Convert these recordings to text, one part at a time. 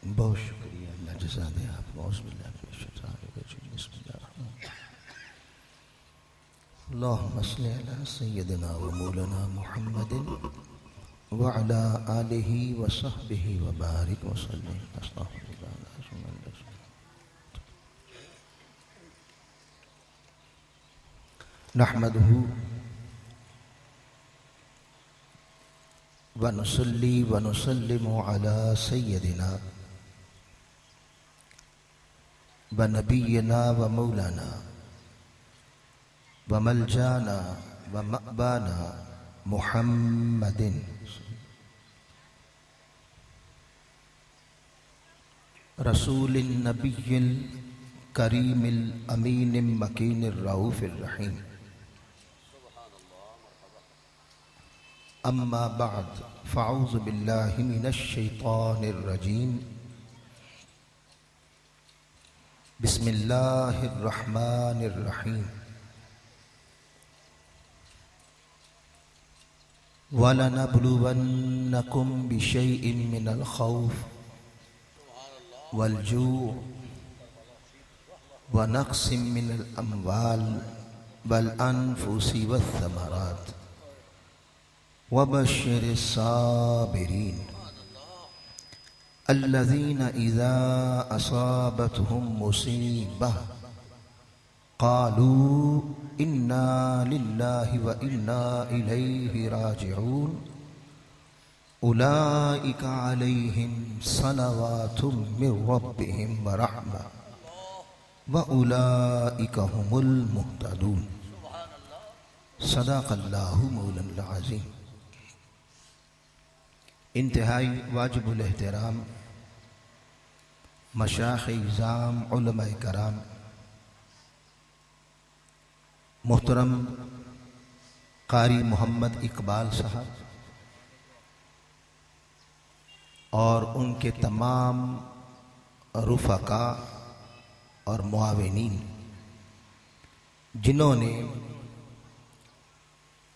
بہت شکریہ، اللہ جزا دے آپ کو۔ اعوذ باللہ من الشیطان الرجیم، بسم اللہ الرحمن الرحیم۔ اللہم صلی علی سیدنا و مولانا محمد وعلی آلہ وصحبہ وبارک وسلم۔ استغفر اللہ العظیم الذی نحمدہ ونصلی ونسلم علی سیدنا ونبینا ومولانا وملجانا ومأبانا محمد رسول النبی الکریم الامین المکین الرؤوف الرحیم۔ اما بعد فاعوذ باللہ من الشیطان الرجیم، بسم اللہ الرحمن الرحیم۔ وَلَنَبْلُوَنَّكُمْ بِشَيْءٍ مِّنَ الْخَوْفِ وَالْجُوعِ وَنَقْصٍ مِّنَ الْأَمْوَالِ وَالْأَنفُسِ وَالثَّمَرَاتِ وَبَشِّرِ الصَّابِرِينَ الَّذِينَ إِذَا أَصَابَتْهُم مُّصِيبَةٌ قالوا انا للہ وانا الیہ راجعون اولئک علیہم صلوات من ربہم ورحمہ واولئک هم المہتدون۔ صدق اللہ مولانا العظیم۔ انتہائی واجب الاحترام مشائخ اعظام، علماء کرام، محترم قاری محمد اقبال صاحب اور ان کے تمام رفقاء اور معاونین، جنہوں نے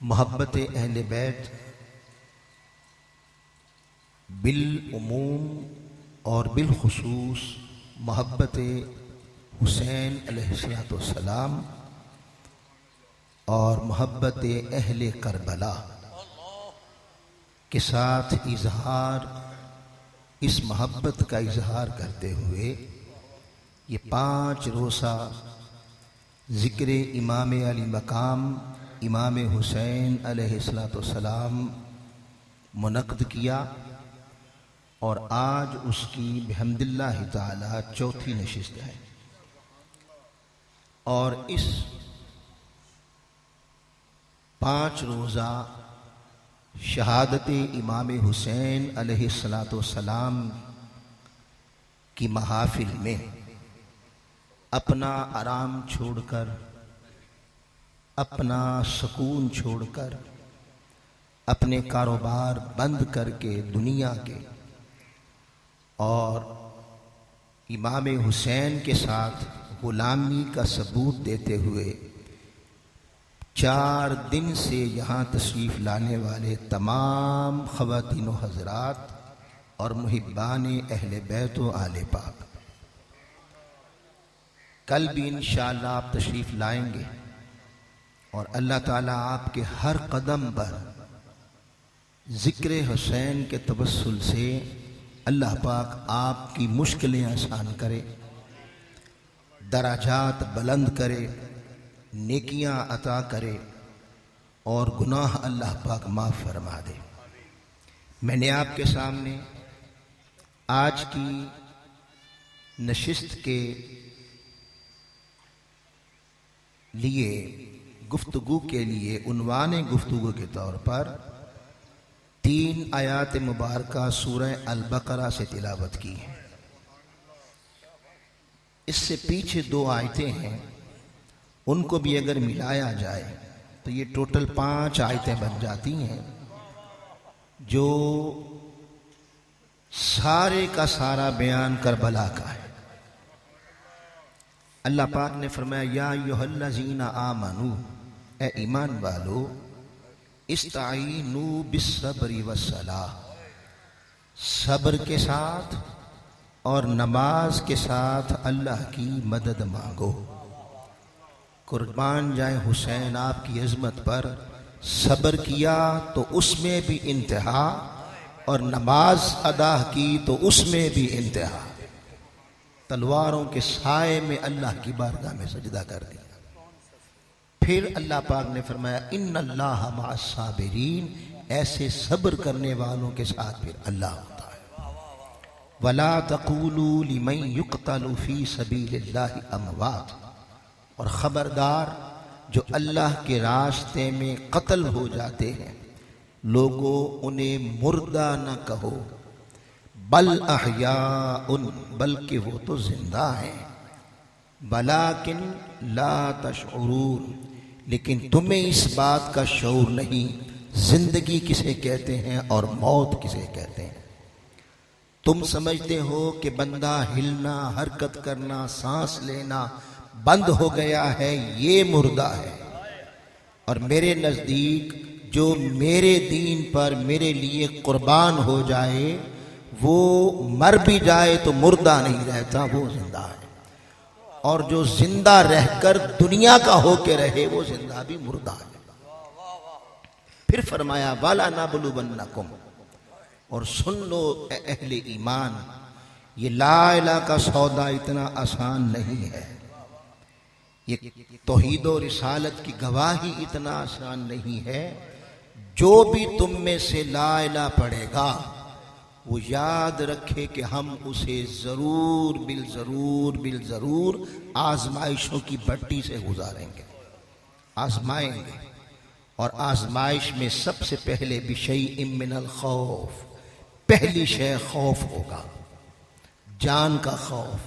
محبت اہل بیت بالعموم اور بالخصوص محبت حسین علیہ السلام اور محبت اہل کربلا کے ساتھ اس محبت کا اظہار کرتے ہوئے یہ 5 روزہ ذکر امام علی مقام امام حسین علیہ السلام منعقد کیا، اور آج اس کی بحمد اللہ تعالی 4تھی نشست ہے۔ اور اس 5 روزہ شہادت امام حسین علیہ السلام کی محافل میں اپنا آرام چھوڑ کر، اپنا سکون چھوڑ کر، اپنے کاروبار بند کر کے دنیا کے، اور امام حسین کے ساتھ غلامی کا ثبوت دیتے ہوئے 4 دن سے یہاں تشریف لانے والے تمام خواتین و حضرات اور محبان اہل بیت و آل پاک، کل بھی انشاءاللہ آپ تشریف لائیں گے، اور اللہ تعالیٰ آپ کے ہر قدم پر ذکر حسین کے توسل سے اللہ پاک آپ کی مشکلیں آسان کرے، درجات بلند کرے، نیکیاں عطا کرے، اور گناہ اللہ پاک معاف فرما دے۔ میں نے آپ کے سامنے آج کی نشست کے لیے گفتگو کے لیے عنوان گفتگو کے طور پر 3 آیات مبارکہ سورہ البقرہ سے تلاوت کی ہے۔ اس سے پیچھے 2 آیتیں ہیں، ان کو بھی اگر ملایا جائے تو یہ ٹوٹل 5 آیتیں بن جاتی ہیں، جو سارے کا سارا بیان کربلا کا ہے۔ اللہ پاک نے فرمایا یا ایھا الذین آمنو، اے ایمان والو، استعینوا بالصبر والصلاۃ، صبر کے ساتھ اور نماز کے ساتھ اللہ کی مدد مانگو۔ قربان جائیں حسین آپ کی عظمت پر، صبر کیا تو اس میں بھی انتہا، اور نماز ادا کی تو اس میں بھی انتہا۔ تلواروں کے سائے میں اللہ کی بارگاہ میں سجدہ کر دیا۔ پھر اللہ پاک نے فرمایا ان اللہ مع الصابرین، ایسے صبر کرنے والوں کے ساتھ پھر اللہ ہوتا ہے۔ وَلَا تَقُولُوا لِمَن يُقْتَلُ فِي سَبِيلِ اللَّهِ أَمْوَاتٌ، اور خبردار جو اللہ کے راستے میں قتل ہو جاتے ہیں لوگوں انہیں مردہ نہ کہو، بل احیاء، بلکہ وہ تو زندہ ہیں، ولیکن لا تشعرون، لیکن تمہیں اس بات کا شعور نہیں زندگی کسے کہتے ہیں اور موت کسے کہتے ہیں۔ تم سمجھتے ہو کہ بندہ ہلنا، حرکت کرنا، سانس لینا بند ہو گیا ہے، یہ مردہ ہے، اور میرے نزدیک جو میرے دین پر میرے لیے قربان ہو جائے وہ مر بھی جائے تو مردہ نہیں رہتا، وہ زندہ ہے، اور جو زندہ رہ کر دنیا کا ہو کے رہے وہ زندہ بھی مردہ ہے۔ پھر فرمایا وَلَنَبْلُوَنَّكُمْ، اور سن لو اے اہل ایمان، یہ لا الہ کا سودا اتنا آسان نہیں ہے، یہ توحید و رسالت کی گواہی اتنا آسان نہیں ہے۔ جو بھی تم میں سے لا الہ پڑھے گا وہ یاد رکھے کہ ہم اسے ضرور بالضرور آزمائشوں کی بھٹی سے گزاریں گے، آزمائیں گے، اور آزمائش میں سب سے پہلے بشیء من الخوف، پہلی شے خوف ہوگا، جان کا خوف،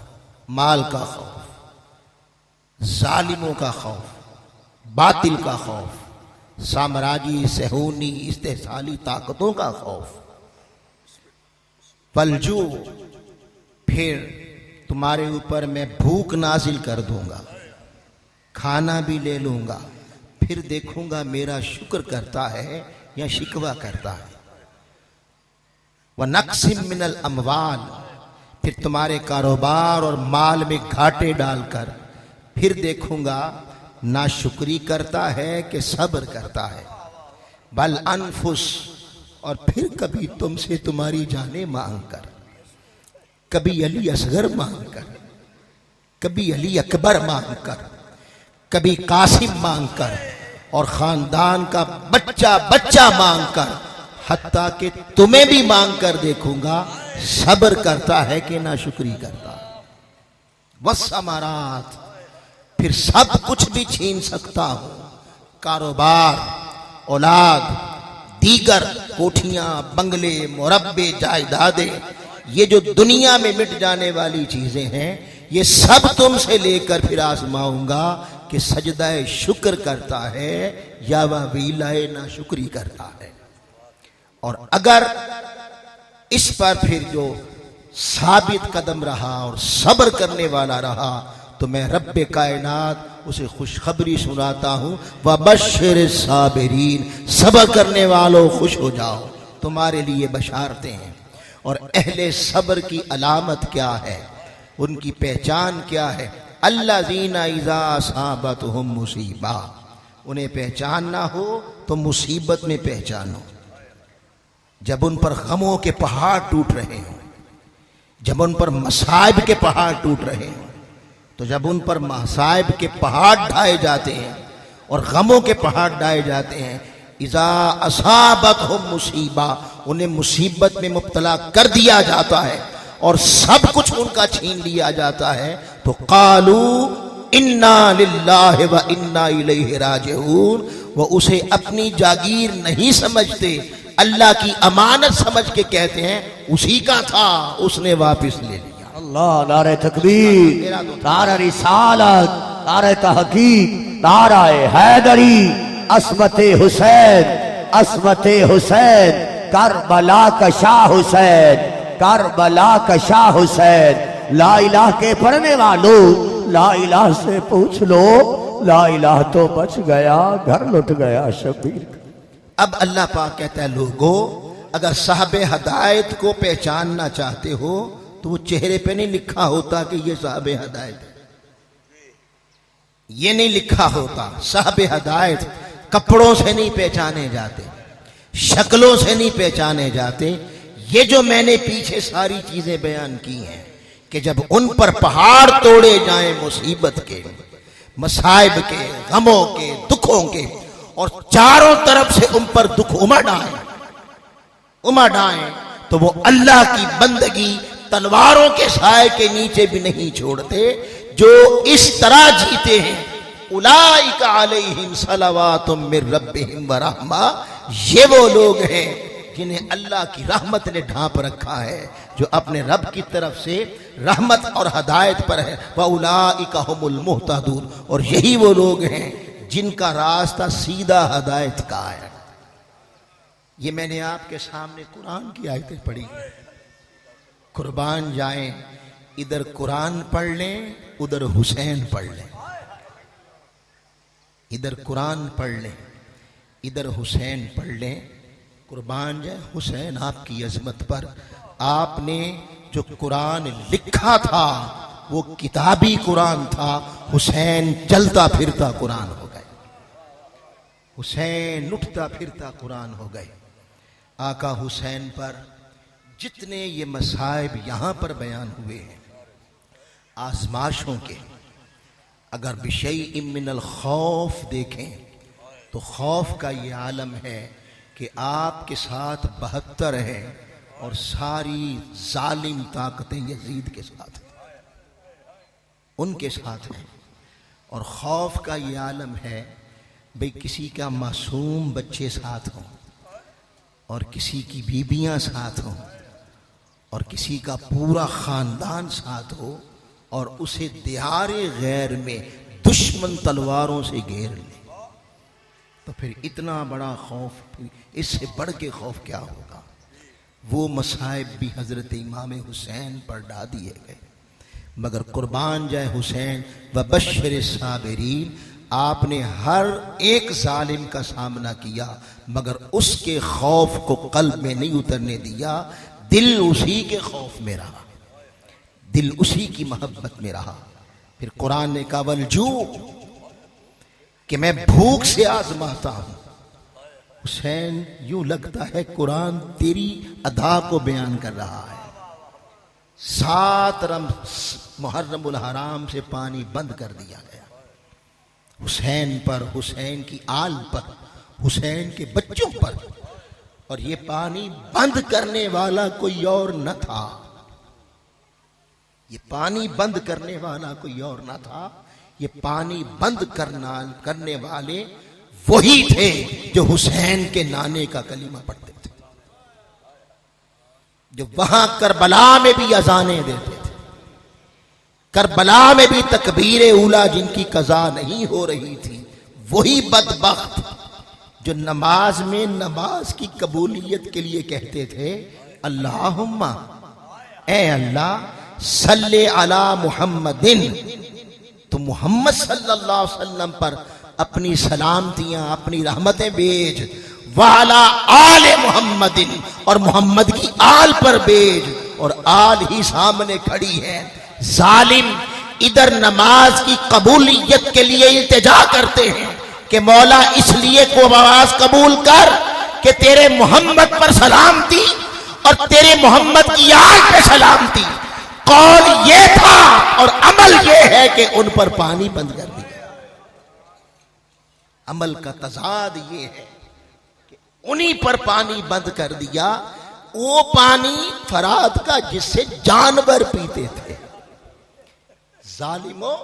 مال کا خوف، ظالموں کا خوف، باطل کا خوف، سامراجی صہیونی استحصالی طاقتوں کا خوف۔ والجوع، پھر تمہارے اوپر میں بھوک نازل کر دوں گا، کھانا بھی لے لوں گا، پھر دیکھوں گا میرا شکر کرتا ہے یا شکوہ کرتا ہے۔ وَنَقْسٍ مِّنَ الْأَمْوَالِ، پھر تمہارے کاروبار اور مال میں گھاٹے ڈال کر پھر دیکھوں گا ناشکری کرتا ہے کہ صبر کرتا ہے۔ بل انفس، اور پھر کبھی تم سے تمہاری جانیں مانگ کر، کبھی علی اصغر مانگ کر، کبھی علی اکبر مانگ کر، کبھی قاسم مانگ کر، اور خاندان کا بچہ مانگ کر، حتیٰ کہ تمہیں بھی مانگ کر دیکھوں گا صبر کرتا ہے کہ ناشکری کرتا ہے۔ والثمرات، پھر سب کچھ بھی چھین سکتا ہوں، کاروبار، اولاد، دیگر کوٹھیاں، بنگلے، مربے، جائیدادیں، یہ جو دنیا میں مٹ جانے والی چیزیں ہیں یہ سب تم سے لے کر پھر آزماؤں گا کہ سجدہ شکر کرتا ہے یا ویلہ ناشکری کرتا ہے۔ اور اگر اس پر پھر جو ثابت قدم رہا اور صبر کرنے والا رہا تو میں رب کائنات اسے خوشخبری سناتا ہوں، وَبَشِّرِ الصَّابِرِينَ، صبر کرنے والوں خوش ہو جاؤ، تمہارے لیے بشارتیں ہیں۔ اور اہل صبر کی علامت کیا ہے، ان کی پہچان کیا ہے؟ الَّذِينَ اِذَا أَصَابَتْهُمْ مُصِیبَةٌ، انہیں پہچاننا ہو تو مصیبت میں پہچانو، جب ان پر غموں کے پہاڑ ٹوٹ رہے ہوں، جب ان پر مصائب کے پہاڑ ٹوٹ رہے ہوں، تو جب ان پر مصائب کے پہاڑ ڈھائے جاتے ہیں اور غموں کے پہاڑ ڈھائے جاتے ہیں، اذا اصابتہم مصیبہ، انہیں مصیبت میں مبتلا کر دیا جاتا ہے اور سب کچھ ان کا چھین لیا جاتا ہے، تو قالوا انا للہ و انا الیہ راجعون، وہ اسے اپنی جاگیر نہیں سمجھتے، اللہ کی امانت سمجھ کے کہتے ہیں اسی کا تھا، اس نے واپس لے لیا۔ اللہ، نعرہ تکبیر، نعرہ رسالت، نعرہ تحقیق، نعرہ حیدری، عصمت حسین، عصمت حسین، کربلا کا شاہ حسین، کربلا کا شاہ حسین۔ لا الہ کے پڑھنے والوں، لا الہ سے پوچھ لو، لا الہ تو بچ گیا، گھر لٹ گیا شبیر۔ اب اللہ پاک کہتا ہے لوگو، اگر صاحب ہدایت کو پہچاننا چاہتے ہو تو وہ چہرے پہ نہیں لکھا ہوتا کہ یہ صاحب ہدایت ہے، یہ نہیں لکھا ہوتا۔ صاحب ہدایت کپڑوں سے نہیں پہچانے جاتے، شکلوں سے نہیں پہچانے جاتے۔ یہ جو میں نے پیچھے ساری چیزیں بیان کی ہیں کہ جب ان پر پہاڑ توڑے جائیں مصیبت کے، مصائب کے، غموں کے، دکھوں کے، اور چاروں طرف سے ان پر دکھ امڑ آئیں تو وہ اللہ کی بندگی تلواروں کے سائے کے نیچے بھی نہیں چھوڑتے۔ جو اس طرح جیتے ہیں اولئک علیہم صلوات من ربہم ورحمہ، یہ وہ لوگ ہیں جنہیں اللہ کی رحمت نے ڈھانپ رکھا ہے، جو اپنے رب کی طرف سے رحمت اور ہدایت پر ہے۔ وَأُولَئِكَ هُمُ الْمُهْتَدُونَ، اور یہی وہ لوگ ہیں جن کا راستہ سیدھا ہدایت کا ہے۔ یہ میں نے آپ کے سامنے قرآن کی آیتیں پڑھی ہیں۔ قربان جائیں، ادھر قرآن پڑھ لیں، ادھر حسین پڑھ لیں، ادھر قرآن پڑھ لیں، ادھر حسین پڑھ لیں۔ قربان جائے حسین آپ کی عظمت پر، آپ نے جو قرآن لکھا تھا وہ کتابی قرآن تھا، حسین چلتا پھرتا قرآن ہو گئے، حسین اٹھتا پھرتا قرآن ہو گئے۔ آقا حسین پر جتنے یہ مصائب یہاں پر بیان ہوئے ہیں آزمائشوں کے، اگر بشیء من الخوف دیکھیں تو خوف کا یہ عالم ہے کہ آپ کے ساتھ 72 ہیں اور ساری ظالم طاقتیں یزید کے ساتھ ہیں، ان کے ساتھ ہیں۔ اور خوف کا یہ عالم ہے بھئی کسی کا معصوم بچے ساتھ ہوں، اور کسی کی بیویاں ساتھ ہوں، اور کسی کا پورا خاندان ساتھ ہو، اور اسے دیار غیر میں دشمن تلواروں سے گھیر لے، تو پھر اتنا بڑا خوف، اس سے بڑھ کے خوف کیا ہوگا؟ وہ مصائب بھی حضرت امام حسین پر ڈھا دیے گئے۔ مگر قربان جائے حسین، وبشر الصابرین، آپ نے ہر ایک ظالم کا سامنا کیا، مگر اس کے خوف کو قلب میں نہیں اترنے دیا، دل اسی کے خوف میں رہا، دل اسی کی محبت میں رہا۔ پھر قرآن نے کہا والجوع، کہ میں بھوک سے آزماتا ہوں۔ حسین یوں لگتا ہے قرآن تیری ادا کو بیان کر رہا ہے۔ 7 محرم الحرام سے پانی بند کر دیا گیا حسین پر، حسین کی آل پر، حسین کے بچوں پر، اور یہ پانی بند کرنے والا کوئی اور نہ تھا، یہ پانی بند کرنے والا کوئی اور نہ تھا، یہ پانی بند کرنے والے وہی تھے جو حسین کے نانے کا کلمہ پڑھتے تھے، جو وہاں کربلا میں بھی اذانیں دیتے تھے، کربلا میں بھی تکبیر اولا جن کی قضا نہیں ہو رہی تھی، وہی بدبخت جو نماز میں نماز کی قبولیت کے لیے کہتے تھے اللہم، اے اللہ صلی علی محمدن، تو محمد صلی اللہ علیہ وسلم پر اپنی سلامتیاں، اپنی رحمتیں بھیج، وعلی آل محمد، اور محمد کی آل پر بھیج، اور آل ہی سامنے کھڑی ہے۔ ظالم ادھر نماز کی قبولیت کے لیے التجا کرتے ہیں کہ مولا اس لیے کو نماز قبول کر کہ تیرے محمد پر سلامتی اور تیرے محمد کی آل پہ سلامتی۔ قول یہ تھا اور عمل یہ ہے کہ ان پر پانی بند کر دیا۔ عمل کا تضاد یہ ہے کہ انہی پر پانی بند کر دیا، وہ پانی فرات کا جس سے جانور پیتے تھے۔ ظالموں،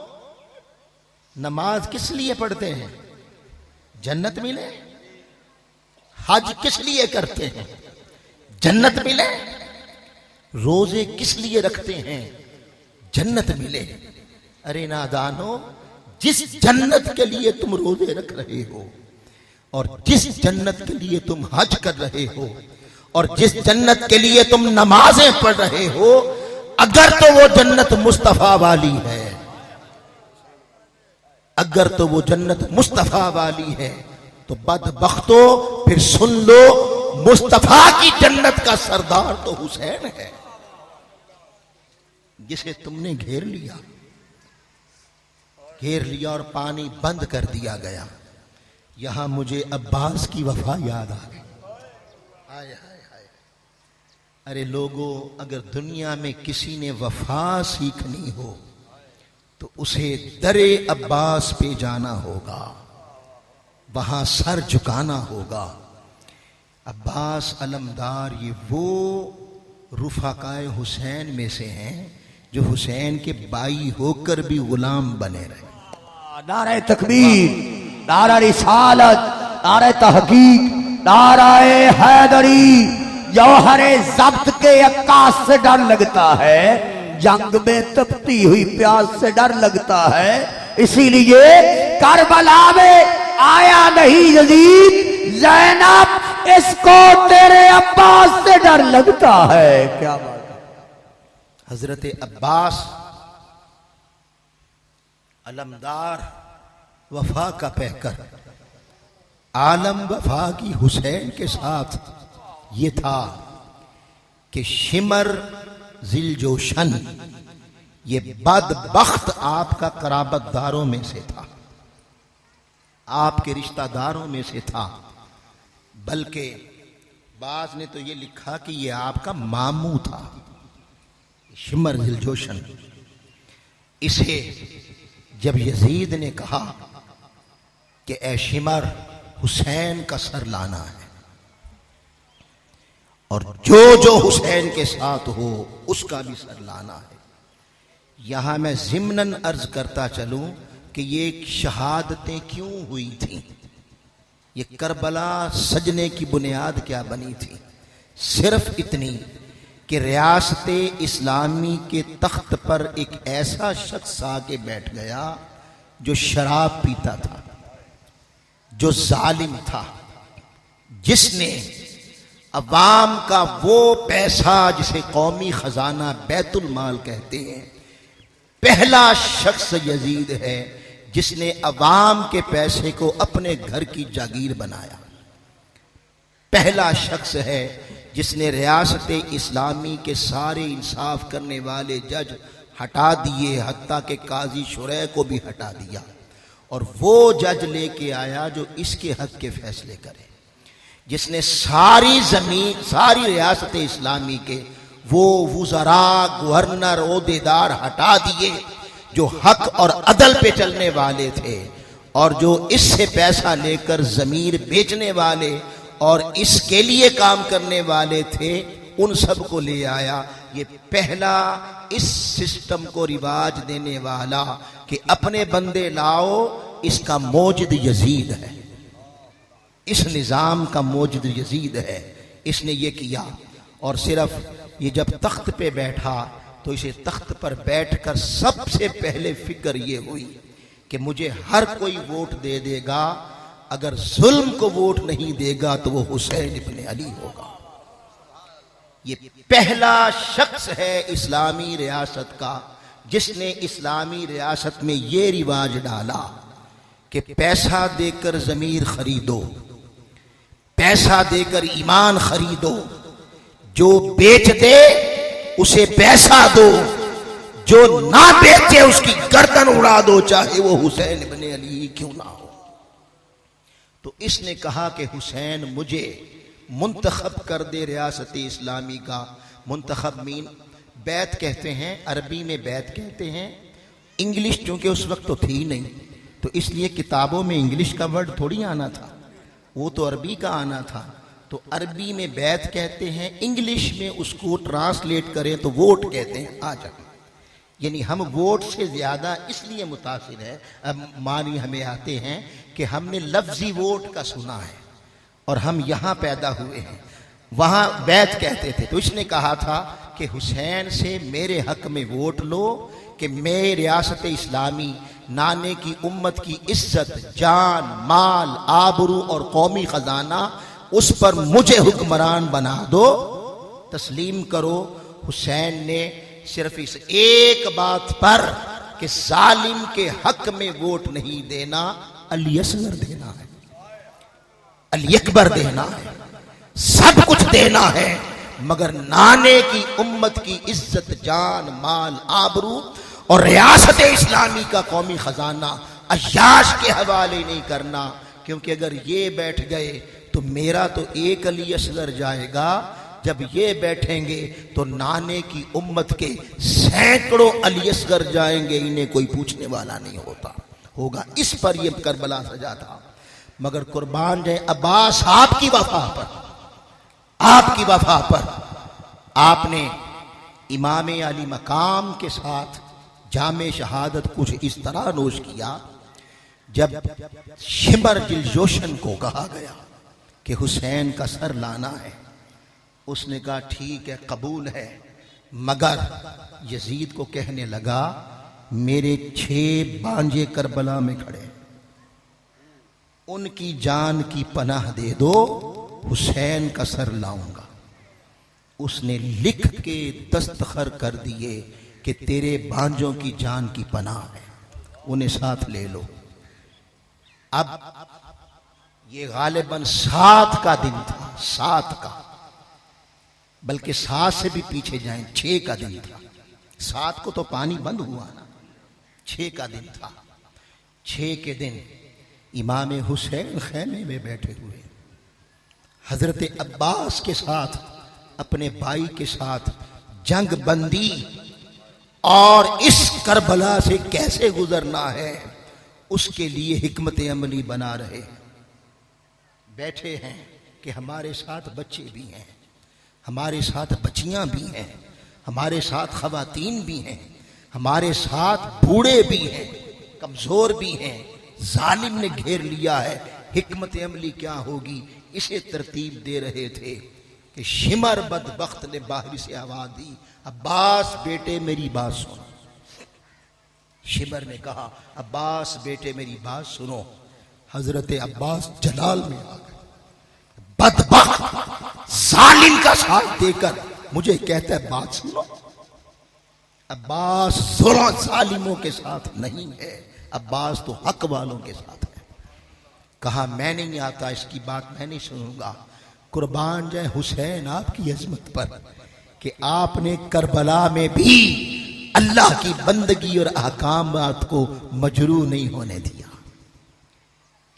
نماز کس لیے پڑھتے ہیں؟ جنت ملے۔ حج کس لیے کرتے ہیں؟ جنت ملے۔ روزے کس لیے رکھتے ہیں؟ جنت ملے۔ ارے نادانو، جس جنت کے لیے تم روزے رکھ رہے ہو، اور جس جنت کے لیے تم حج کر رہے ہو، اور جس جنت کے لیے تم نمازیں پڑھ رہے ہو، اگر تو وہ جنت مصطفیٰ والی ہے، اگر تو وہ جنت مصطفیٰ والی ہے تو بدبختو پھر سن لو، مصطفیٰ کی جنت کا سردار تو حسین ہے۔ جسے تم نے گھیر لیا اور پانی بند کر دیا گیا. یہاں مجھے عباس کی وفا یاد آ گئی. ہائے ہائے ہائے. ارے لوگوں، اگر دنیا میں کسی نے وفا سیکھنی ہو تو اسے در عباس پہ جانا ہوگا، وہاں سر جھکانا ہوگا. عباس علمدار یہ وہ رفقائے حسین میں سے ہیں جو حسین کے بائی ہو کر بھی غلام بنے رہے. نعرہ تکبیر، نعرہ رسالت، نعرہ تحقیق، نعرہ حیدری. جوہر ضبط کے عکاس سے ڈر لگتا ہے، جنگ میں تپتی ہوئی پیاس سے ڈر لگتا ہے. اسی لیے کربلا میں آیا نہیں یزید، زینب اس کو تیرے عباس سے ڈر لگتا ہے. کیا بات ہے. حضرت عباس علمدار وفا کا پیکر، عالم وفا کی حسین کے ساتھ یہ تھا کہ شمر ذل جوشن یہ بدبخت آپ کا قرابت داروں میں سے تھا، آپ کے رشتہ داروں میں سے تھا. بلکہ بعض نے تو یہ لکھا کہ یہ آپ کا ماموں تھا، شمر ذل جوشن. اسے جب یزید نے کہا کہ اے شمر، حسین کا سر لانا ہے اور جو حسین کے ساتھ ہو اس کا بھی سر لانا ہے. یہاں میں ضمناً عرض کرتا چلوں کہ یہ شہادتیں کیوں ہوئی تھیں، یہ کربلا سجنے کی بنیاد کیا بنی تھی. صرف اتنی کہ ریاست اسلامی کے تخت پر ایک ایسا شخص آ کے بیٹھ گیا جو شراب پیتا تھا، جو ظالم تھا، جس نے عوام کا وہ پیسہ جسے قومی خزانہ بیت المال کہتے ہیں، پہلا شخص یزید ہے جس نے عوام کے پیسے کو اپنے گھر کی جاگیر بنایا. پہلا شخص ہے جس نے ریاست اسلامی کے سارے انصاف کرنے والے جج ہٹا دیے، حتیٰ کہ قاضی شرح کو بھی ہٹا دیا، اور وہ جج لے کے آیا جو اس کے حق کے فیصلے کرے. جس نے ساری ریاست اسلامی کے وہ وزراء، گورنر، عہدیدار ہٹا دیے جو حق اور عدل پہ چلنے والے تھے، اور جو اس سے پیسہ لے کر ضمیر بیچنے والے اور اس کے لیے کام کرنے والے تھے، ان سب کو لے آیا. یہ پہلا اس سسٹم کو رواج دینے والا کہ اپنے بندے لاؤ، اس کا موجد یزید ہے، اس نظام کا موجد یزید ہے. اس نے یہ کیا، اور صرف یہ جب تخت پہ بیٹھا تو اسے تخت پر بیٹھ کر سب سے پہلے فکر یہ ہوئی کہ مجھے ہر کوئی ووٹ دے دے گا، اگر ظلم کو ووٹ نہیں دے گا تو وہ حسین ابن علی ہوگا. یہ پہلا شخص ہے اسلامی ریاست کا جس نے اسلامی ریاست میں یہ رواج ڈالا کہ پیسہ دے کر ضمیر خریدو، پیسہ دے کر ایمان خریدو، جو بیچ دے اسے پیسہ دو، جو نہ بیچے اس کی گردن اڑا دو، چاہے وہ حسین ابن علی کیوں نہ ہو. تو اس نے کہا کہ حسین مجھے منتخب کر دے ریاست اسلامی کا. منتخب مین بیعت کہتے ہیں، عربی میں بیعت کہتے ہیں. انگلش چونکہ اس وقت تو تھی نہیں، تو اس لیے کتابوں میں انگلش کا ورڈ تھوڑی آنا تھا، وہ تو عربی کا آنا تھا. تو عربی میں بیعت کہتے ہیں، انگلش میں اس کو ٹرانسلیٹ کریں تو ووٹ کہتے ہیں. آ جائیں، یعنی ہم ووٹ سے زیادہ اس لیے متاثر ہے، اب معنی ہمیں آتے ہیں کہ ہم نے لفظی ووٹ کا سنا ہے اور ہم یہاں پیدا ہوئے ہیں. وہاں بیعت کہتے تھے. تو اس نے کہا تھا کہ حسین سے میرے حق میں ووٹ لو کہ میں ریاست اسلامی نانے کی امت کی عزت، جان، مال، آبرو اور قومی خزانہ، اس پر مجھے حکمران بنا دو، تسلیم کرو. حسین نے صرف اس ایک بات پر کہ ظالم کے حق میں ووٹ نہیں دینا، علی اصغر دینا ہے، علی اکبر دینا ہے، سب کچھ دینا ہے، مگر نانے کی امت کی عزت، جان، مال، آبرو اور ریاست اسلامی کا قومی خزانہ عیاش کے حوالے نہیں کرنا، کیونکہ اگر یہ بیٹھ گئے تو میرا تو ایک علی اصغر جائے گا، جب یہ بیٹھیں گے تو نانے کی امت کے سینکڑوں علی اصغر جائیں گے، انہیں کوئی پوچھنے والا نہیں ہوگا۔ اس پر یہ کربلا سجا تھا۔ مگر قربان جائے عباس، آپ کی وفا پر آپ نے امام علی مقام کے ساتھ جام شہادت کچھ اس طرح نوش کیا۔ جب شمر دلجوشن کو کہا گیا کہ حسین کا سر لانا ہے، اس نے کہا ٹھیک ہے، قبول ہے، مگر یزید کو کہنے لگا میرے 6 بانجے کربلا میں کھڑے، ان کی جان کی پناہ دے دو، حسین کا سر لاؤں گا۔ اس نے لکھ کے دستخط کر دیے کہ تیرے بانجوں کی جان کی پناہ ہے، انہیں ساتھ لے لو۔ اب یہ غالباً 7 کا دن تھا، 7 کا، بلکہ 7 سے بھی پیچھے جائیں، 6 کا دن تھا۔ 7 کو تو پانی بند ہوا نا، 6 کا دن تھا۔ 6 کے دن امام حسین خیمے میں بیٹھے ہوئے، حضرت عباس کے ساتھ، اپنے بھائی کے ساتھ جنگ بندی اور اس کربلا سے کیسے گزرنا ہے، اس کے لیے حکمت عملی بنا رہے۔ بیٹھے ہیں کہ ہمارے ساتھ بچے بھی ہیں، ہمارے ساتھ بچیاں بھی ہیں، ہمارے ساتھ خواتین بھی ہیں، ہمارے ساتھ بوڑھے بھی ہیں، کمزور بھی ہیں، ظالم نے گھیر لیا ہے، حکمت عملی کیا ہوگی، اسے ترتیب دے رہے تھے کہ شمر بدبخت نے باہر سے آواز دی، عباس بیٹے میری بات سنو۔ شمر نے کہا عباس بیٹے میری بات سنو۔ حضرت عباس جلال میں آ گئے، بدبخت ظالم کا ساتھ دے کر مجھے کہتا ہے بات سنو۔ عباس ظالموں کے ساتھ نہیں ہے، عباس تو حق والوں کے ساتھ ہے۔ کہا میں نہیں آتا، اس کی بات میں نہیں سنوں گا۔ قربان جائے حسین آپ کی عظمت پر کہ آپ نے کربلا میں بھی اللہ کی بندگی اور احکامات کو مجروح نہیں ہونے دیا۔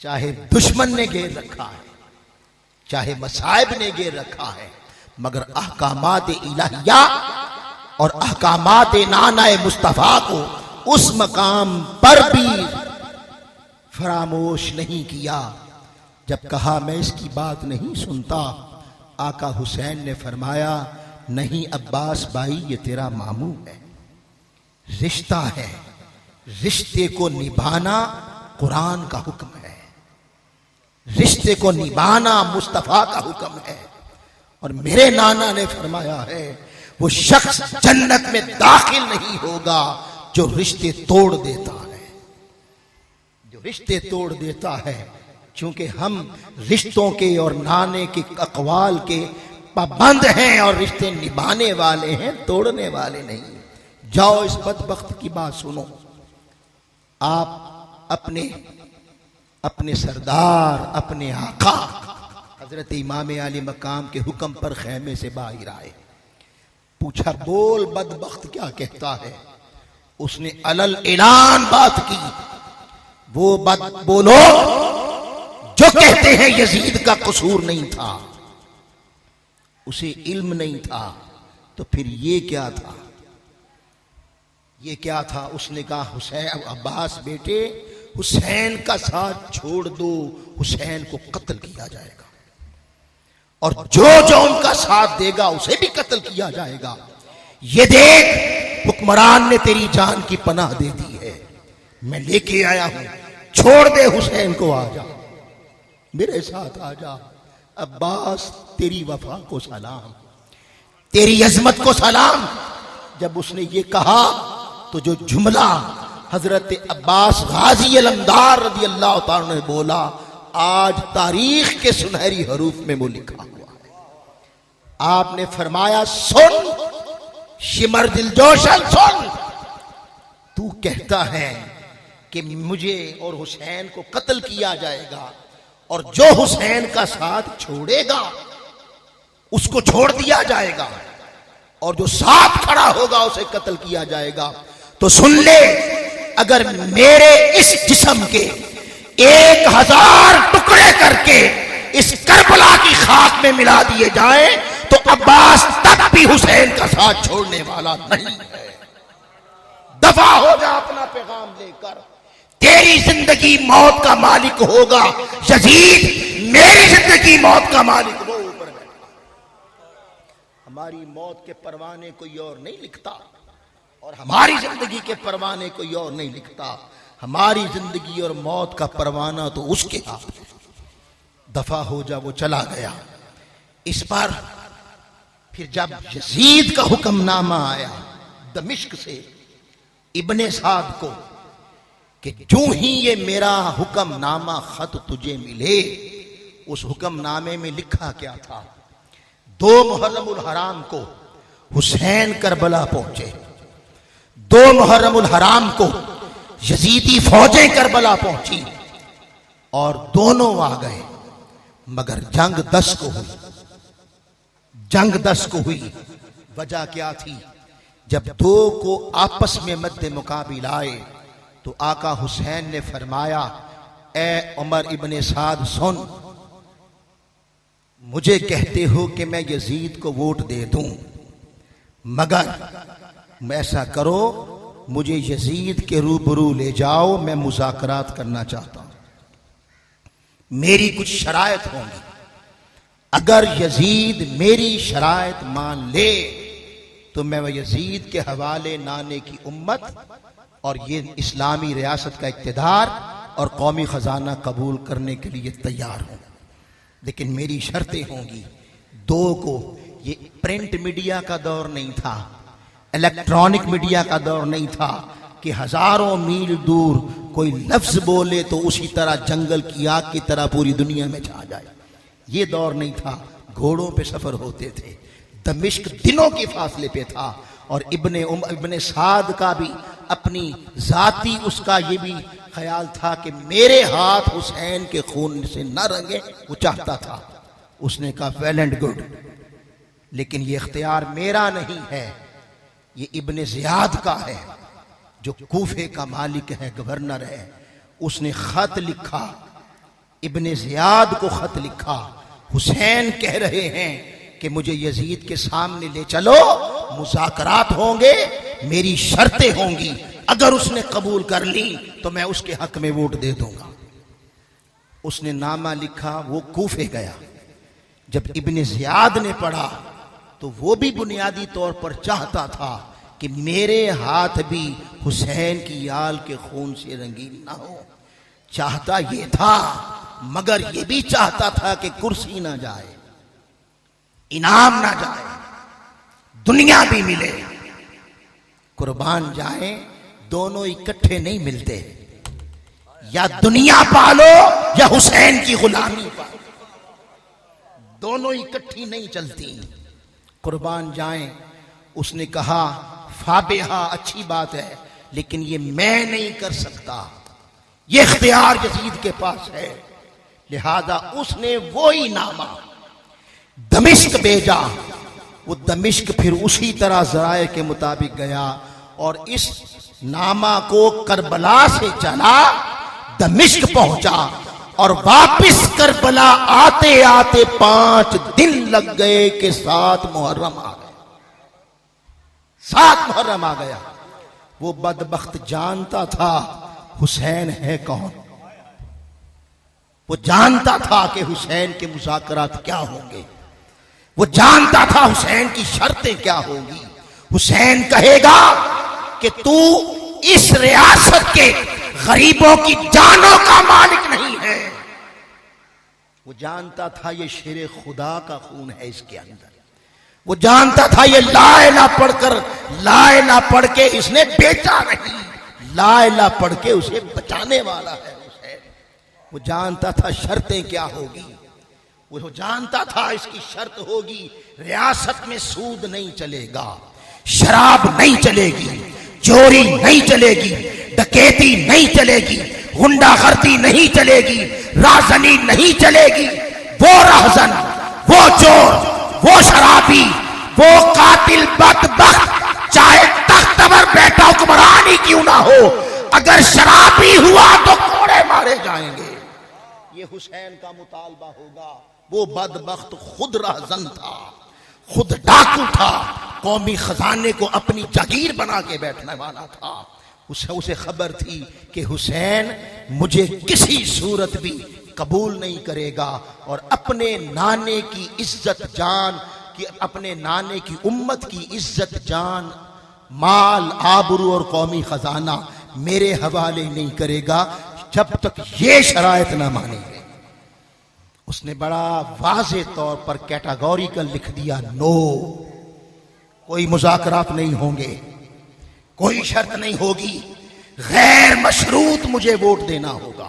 چاہے دشمن نے گھیر رکھا ہے، چاہے مصائب نے گھیر رکھا ہے، مگر احکامات الہیہ اور احکامات نانہ مصطفیٰ کو اس مقام پر بھی فراموش نہیں کیا۔ جب کہا میں اس کی بات نہیں سنتا، آقا حسین نے فرمایا نہیں عباس بھائی، یہ تیرا ماموں ہے، رشتہ ہے، رشتے کو نبھانا قرآن کا حکم ہے، رشتے کو نبھانا مصطفیٰ کا حکم ہے۔ اور میرے نانا نے فرمایا ہے وہ شخص جنت میں داخل نہیں ہوگا جو رشتے توڑ دیتا ہے، جو رشتے توڑ دیتا ہے۔ چونکہ ہم رشتوں کے اور نانے کے اقوال کے پابند ہیں اور رشتے نبھانے والے ہیں، توڑنے والے نہیں۔ جاؤ اس بدبخت کی بات سنو۔ آپ اپنے سردار، اپنے آقا حضرت امام علی مقام کے حکم پر خیمے سے باہر آئے، پوچھا بول بدبخت کیا کہتا ہے؟ اس نے علل اعلان بات کی، وہ بولو جو کہتے ہیں یزید کا قصور نہیں تھا، اسے علم نہیں تھا، تو پھر یہ کیا تھا؟ یہ کیا تھا؟ اس نے کہا حسین عباس بیٹے حسین کا ساتھ چھوڑ دو، حسین کو قتل کیا جائے گا، اور جو ان کا ساتھ دے گا اسے بھی قتل کیا جائے گا۔ یہ دیکھ حکمران نے تیری جان کی پناہ دے دی ہے، میں لے کے آیا ہوں، چھوڑ دے حسین کو، آ جا میرے ساتھ آ جا۔ عباس تیری وفا کو سلام، تیری عظمت کو سلام۔ جب اس نے یہ کہا تو جو جملہ حضرت عباس غازی علمدار رضی اللہ تعالیٰ نے بولا، آج تاریخ کے سنہری حروف میں وہ لکھا ہوا ہے۔ آپ نے فرمایا سن شمر دلجوشن، سن، تو کہتا ہے کہ مجھے اور حسین کو قتل کیا جائے گا، اور جو حسین کا ساتھ چھوڑے گا اس کو چھوڑ دیا جائے گا اور جو ساتھ کھڑا ہوگا اسے قتل کیا جائے گا. تو سن لے، اگر میرے اس جسم کے 1000 ٹکڑے کر کے اس کربلا کی خاک میں ملا دیے جائیں تو عباس تب بھی حسین کا ساتھ چھوڑنے والا نہیں ہے. دفع ہو جا اپنا پیغام لے کر. تیری زندگی موت کا مالک ہوگا یزید، میری زندگی موت کا مالک وہ اوپر بیٹھا. ہماری موت کے پروانے کوئی اور نہیں لکھتا اور ہماری زندگی کے پروانے کوئی اور نہیں لکھتا. ہماری زندگی اور موت کا پروانہ تو اس کے ہاتھ میں. دفع ہو جا، وہ چلا گیا. اس پر پھر جب یزید کا حکم نامہ آیا دمشق سے ابن سعد کو کہ جو ہی یہ میرا حکم نامہ خط تجھے ملے، اس حکم نامے میں لکھا کیا تھا؟ 2 محرم الحرام کو حسین کربلا پہنچے، 2 محرم الحرام کو یزیدی فوجیں کربلا پہنچی اور دونوں آ گئے، مگر جنگ 10 کو ہوئی. جنگ 10 کو ہوئی. وجہ کیا تھی؟ جب 2 کو آپس میں مد مقابل آئے تو آقا حسین نے فرمایا اے عمر ابن سعد سن، مجھے کہتے ہو کہ میں یزید کو ووٹ دے دوں، مگر ایسا کرو مجھے یزید کے روبرو لے جاؤ، میں مذاکرات کرنا چاہتا ہوں، میری کچھ شرائط ہوں گی. اگر یزید میری شرائط مان لے تو میں وہ یزید کے حوالے نانے کی امت اور یہ اسلامی ریاست کا اقتدار اور قومی خزانہ قبول کرنے کے لیے تیار ہوں، لیکن میری شرطیں ہوں گی. 2 کو یہ پرنٹ میڈیا کا دور نہیں تھا، الیکٹرانک میڈیا کا دور نہیں تھا کہ ہزاروں میل دور کوئی لفظ بولے تو اسی طرح جنگل کی آگ کی طرح پوری دنیا میں چھا جائے. یہ دور نہیں تھا. گھوڑوں پہ سفر ہوتے تھے. دمشق دنوں کے فاصلے پہ تھا اور ابن سعد کا بھی اپنی ذاتی اس کا یہ بھی خیال تھا کہ میرے ہاتھ حسین کے خون سے نہ رنگے، وہ چاہتا تھا. اس نے کہا ویل اینڈ گڈ، لیکن یہ اختیار میرا نہیں ہے، یہ ابن زیاد کا ہے جو کوفے کا مالک ہے، گورنر ہے. اس نے خط لکھا، ابن زیاد کو خط لکھا. حسین کہہ رہے ہیں کہ مجھے یزید کے سامنے لے چلو، مذاکرات ہوں گے، میری شرطیں ہوں گی، اگر اس نے قبول کر لی تو میں اس کے حق میں ووٹ دے دوں گا. اس نے نامہ لکھا، وہ کوفے گیا. جب ابن زیاد نے پڑھا تو وہ بھی بنیادی طور پر چاہتا تھا کہ میرے ہاتھ بھی حسین کی آل کے خون سے رنگین نہ ہو. چاہتا یہ تھا، مگر یہ بھی چاہتا تھا کہ کرسی نہ جائے، انعام نہ جائے، دنیا بھی ملے. قربان جائیں، دونوں اکٹھے نہیں ملتے. یا دنیا پالو یا حسین کی غلامی پالو، دونوں اکٹھی نہیں چلتی. قربان جائیں. اس نے کہا فابہا، اچھی بات ہے، لیکن یہ میں نہیں کر سکتا، یہ اختیار یزید کے پاس ہے. لہذا اس نے وہی نامہ دمشق بھیجا. وہ دمشق پھر اسی طرح ذرائع کے مطابق گیا اور اس نامہ کو کربلا سے چلا دمشق پہنچا اور واپس کربلا آتے آتے 5 دن لگ گئے کہ 7 محرم آ گئے. 7 محرم آ گیا. وہ بدبخت جانتا تھا حسین ہے کون، وہ جانتا تھا کہ حسین کے مذاکرات کیا ہوں گے، وہ جانتا تھا حسین کی شرطیں کیا ہوں گی. حسین کہے گا کہ تو اس ریاست کے غریبوں کی جانوں کا مالک نہیں ہے. وہ جانتا تھا یہ شیر خدا کا خون ہے اس کے اندر. وہ جانتا تھا یہ لا الہ پڑھ کر، لا الہ پڑھ کے اس نے بیچا نہیں، لا الہ پڑھ کے اسے بچانے والا ہے حسین. وہ جانتا تھا شرطیں کیا ہوگی. وہ جانتا تھا اس کی شرط ہوگی ریاست میں سود نہیں چلے گا، شراب نہیں چلے گی، چوری نہیں چلے گی، ڈکیتی نہیں چلے گی، غنڈہ گردی نہیں چلے گی، رازنی نہیں چلے گی. وہ راہزن، وہ چور، وہ شرابی، وہ قاتل بدبخت چاہے تخت پر بیٹھا حکمران ہی کیوں نہ ہو، اگر شرابی ہوا تو کوڑے مارے جائیں گے۔ یہ حسین کا مطالبہ ہوگا۔ وہ بدبخت خود راہزن تھا، خود ڈاکو تھا، قومی خزانے کو اپنی جاگیر بنا کے بیٹھنے والا تھا۔ اسے خبر تھی کہ حسین مجھے کسی صورت بھی قبول نہیں کرے گا، اور اپنے نانے کی عزت جان کہ اپنے نانے کی امت کی عزت جان، مال، آبرو اور قومی خزانہ میرے حوالے نہیں کرے گا جب تک یہ شرائط نہ مانے گے۔ اس نے بڑا واضح طور پر کیٹاگوریکل لکھ دیا، نو، کوئی مذاکرات نہیں ہوں گے، کوئی شرط نہیں ہوگی، غیر مشروط مجھے ووٹ دینا ہوگا،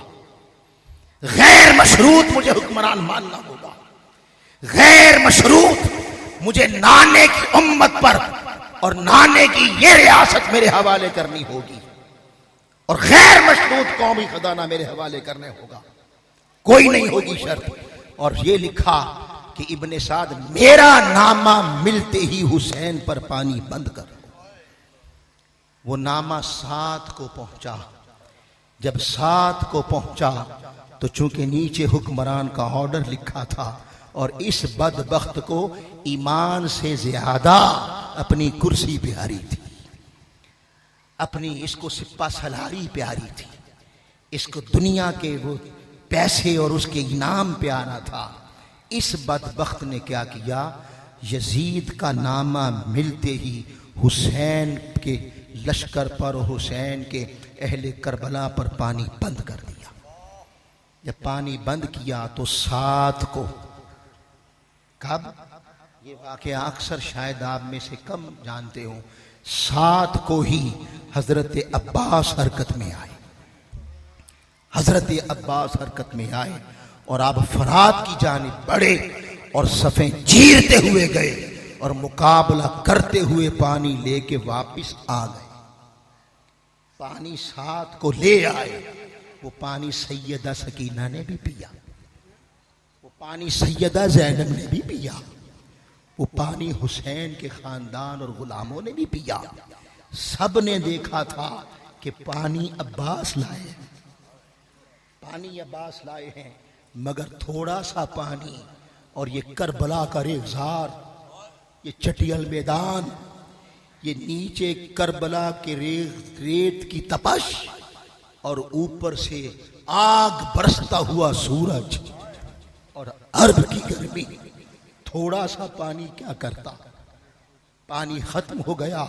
غیر مشروط مجھے حکمران ماننا ہوگا، غیر مشروط مجھے نانے کی امت پر اور نانے کی یہ ریاست میرے حوالے کرنی ہوگی، اور غیر مشروط قومی خزانہ میرے حوالے کرنے ہوگا، کوئی نہیں ہوگی شرط۔ اور یہ لکھا کہ ابن سعد میرا نامہ ملتے ہی حسین پر پانی بند کر۔ وہ نامہ 7 کو پہنچا۔ جب 7 کو پہنچا تو چونکہ نیچے حکمران کا آرڈر لکھا تھا، اور اس بدبخت کو ایمان سے زیادہ اپنی کرسی پیاری تھی، اپنی اس کو سپہ سالاری پیاری تھی، اس کو دنیا کے وہ پیسے اور اس کے انعام پیارا تھا۔ اس بدبخت نے کیا کیا، یزید کا نامہ ملتے ہی حسین کے لشکر پر اور حسین کے اہل کربلا پر پانی بند کر دیا۔ جب پانی بند کیا تو 7 کو، کب؟ یہ واقعہ اکثر شاید آپ میں سے کم جانتے ہوں، 7 کو ہی حضرت عباس حرکت میں آئے، حضرت عباس حرکت میں آئے اور آپ فرات کی جانب بڑھے اور صفیں چیرتے ہوئے گئے اور مقابلہ کرتے ہوئے پانی لے کے واپس آ گئے۔ پانی 7 کو لے آئے، وہ پانی سیدہ سکینہ نے بھی پیا، وہ پانی سیدہ زینب نے بھی پیا، وہ پانی حسین کے خاندان اور غلاموں نے بھی پیا۔ سب نے دیکھا تھا کہ پانی عباس لائے ہیں، پانی عباس لائے ہیں، مگر تھوڑا سا پانی، اور یہ کربلا کا ریگزار، یہ چٹیل میدان، یہ نیچے کربلا کے ریت کی تپش اور اوپر سے آگ برستا ہوا سورج اور عرب کی گرمی، تھوڑا سا پانی کیا کرتا؟ پانی ختم ہو گیا،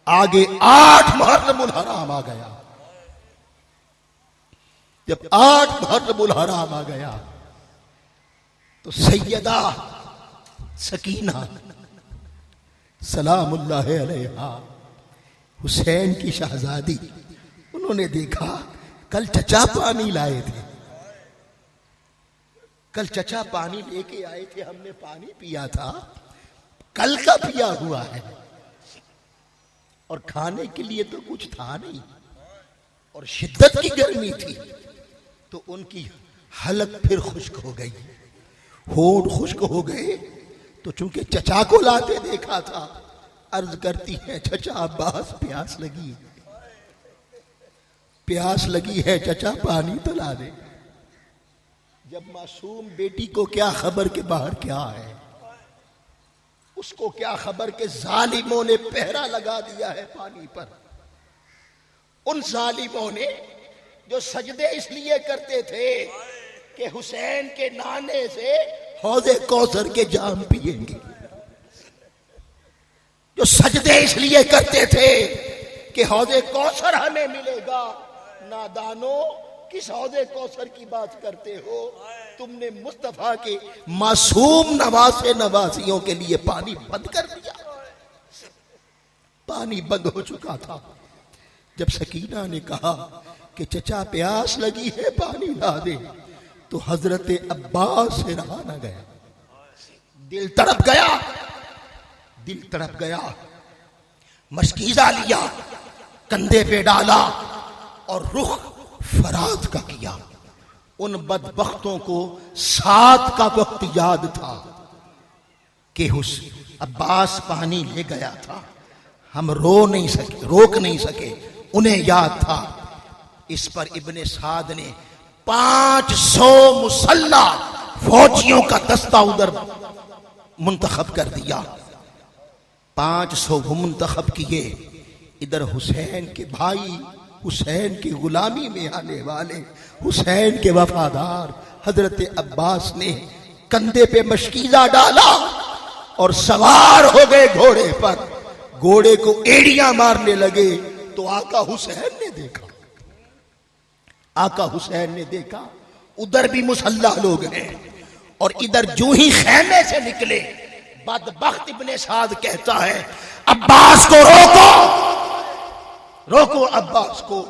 آگے 8 محرم الحرام آ گیا۔ جب 8 محرم الحرام آ گیا تو سیدہ سکینہ سلام اللہ علیہا، حسین کی شہزادی، انہوں نے دیکھا کل چچا پانی لائے تھے، کل چچا پانی لے کے آئے تھے، ہم نے پانی پیا تھا، کل کا پیا ہوا ہے، اور کھانے کے لیے تو کچھ تھا نہیں، اور شدت کی گرمی تھی، تو ان کی حلق پھر خشک ہو گئی، ہونٹ خشک ہو گئے۔ تو چونکہ چچا کو لاتے دیکھا تھا، عرض کرتی ہے چچا عباس پیاس لگی، پیاس لگی ہے چچا پانی تو لا دے۔ جب معصوم بیٹی کو کیا خبر کہ باہر کیا ہے، اس کو کیا خبر کہ ظالموں نے پہرا لگا دیا ہے پانی پر، ان ظالموں نے جو سجدے اس لیے کرتے تھے کہ حسین کے نانے سے حوض کوثر کے جام پیئیں گے، جو سجدے اس لیے کرتے تھے کہ حوض کوثر ہمیں ملے گا، نادانو کس حوض کوثر کی بات کرتے ہو؟ تم نے مصطفیٰ کے معصوم نواسے نواسیوں کے لیے پانی بند کر دیا۔ پانی بند ہو چکا تھا۔ جب سکینہ نے کہا کہ چچا پیاس لگی ہے پانی لا دے، تو حضرت عباس سے رہا نہ گیا، دل تڑپ گیا، دل تڑپ گیا، مشکیزہ لیا، کندھے پہ ڈالا اور رخ فرات کا کیا۔ ان بدبختوں کو 7 کا وقت یاد تھا، کہ عباس پانی لے گیا تھا، ہم روک نہیں سکے، انہیں یاد تھا۔ اس پر ابن سعد نے 500 مسلح فوجیوں کا دستہ ادھر منتخب کر دیا، 500 وہ منتخب کیے۔ ادھر حسین کے بھائی، حسین کی غلامی میں آنے والے، حسین کے وفادار حضرت عباس نے کندھے پہ مشکیزہ ڈالا اور سوار ہو گئے گھوڑے پر، گھوڑے کو ایڑیاں مارنے لگے تو آقا حسین نے دیکھا، آقا حسین نے دیکھا ادھر بھی مسلح لوگ ہیں، اور ادھر جو ہی خیمے سے نکلے بدبخت ابن سعد کہتا ہے عباس کو روکو، روکو عباس کو،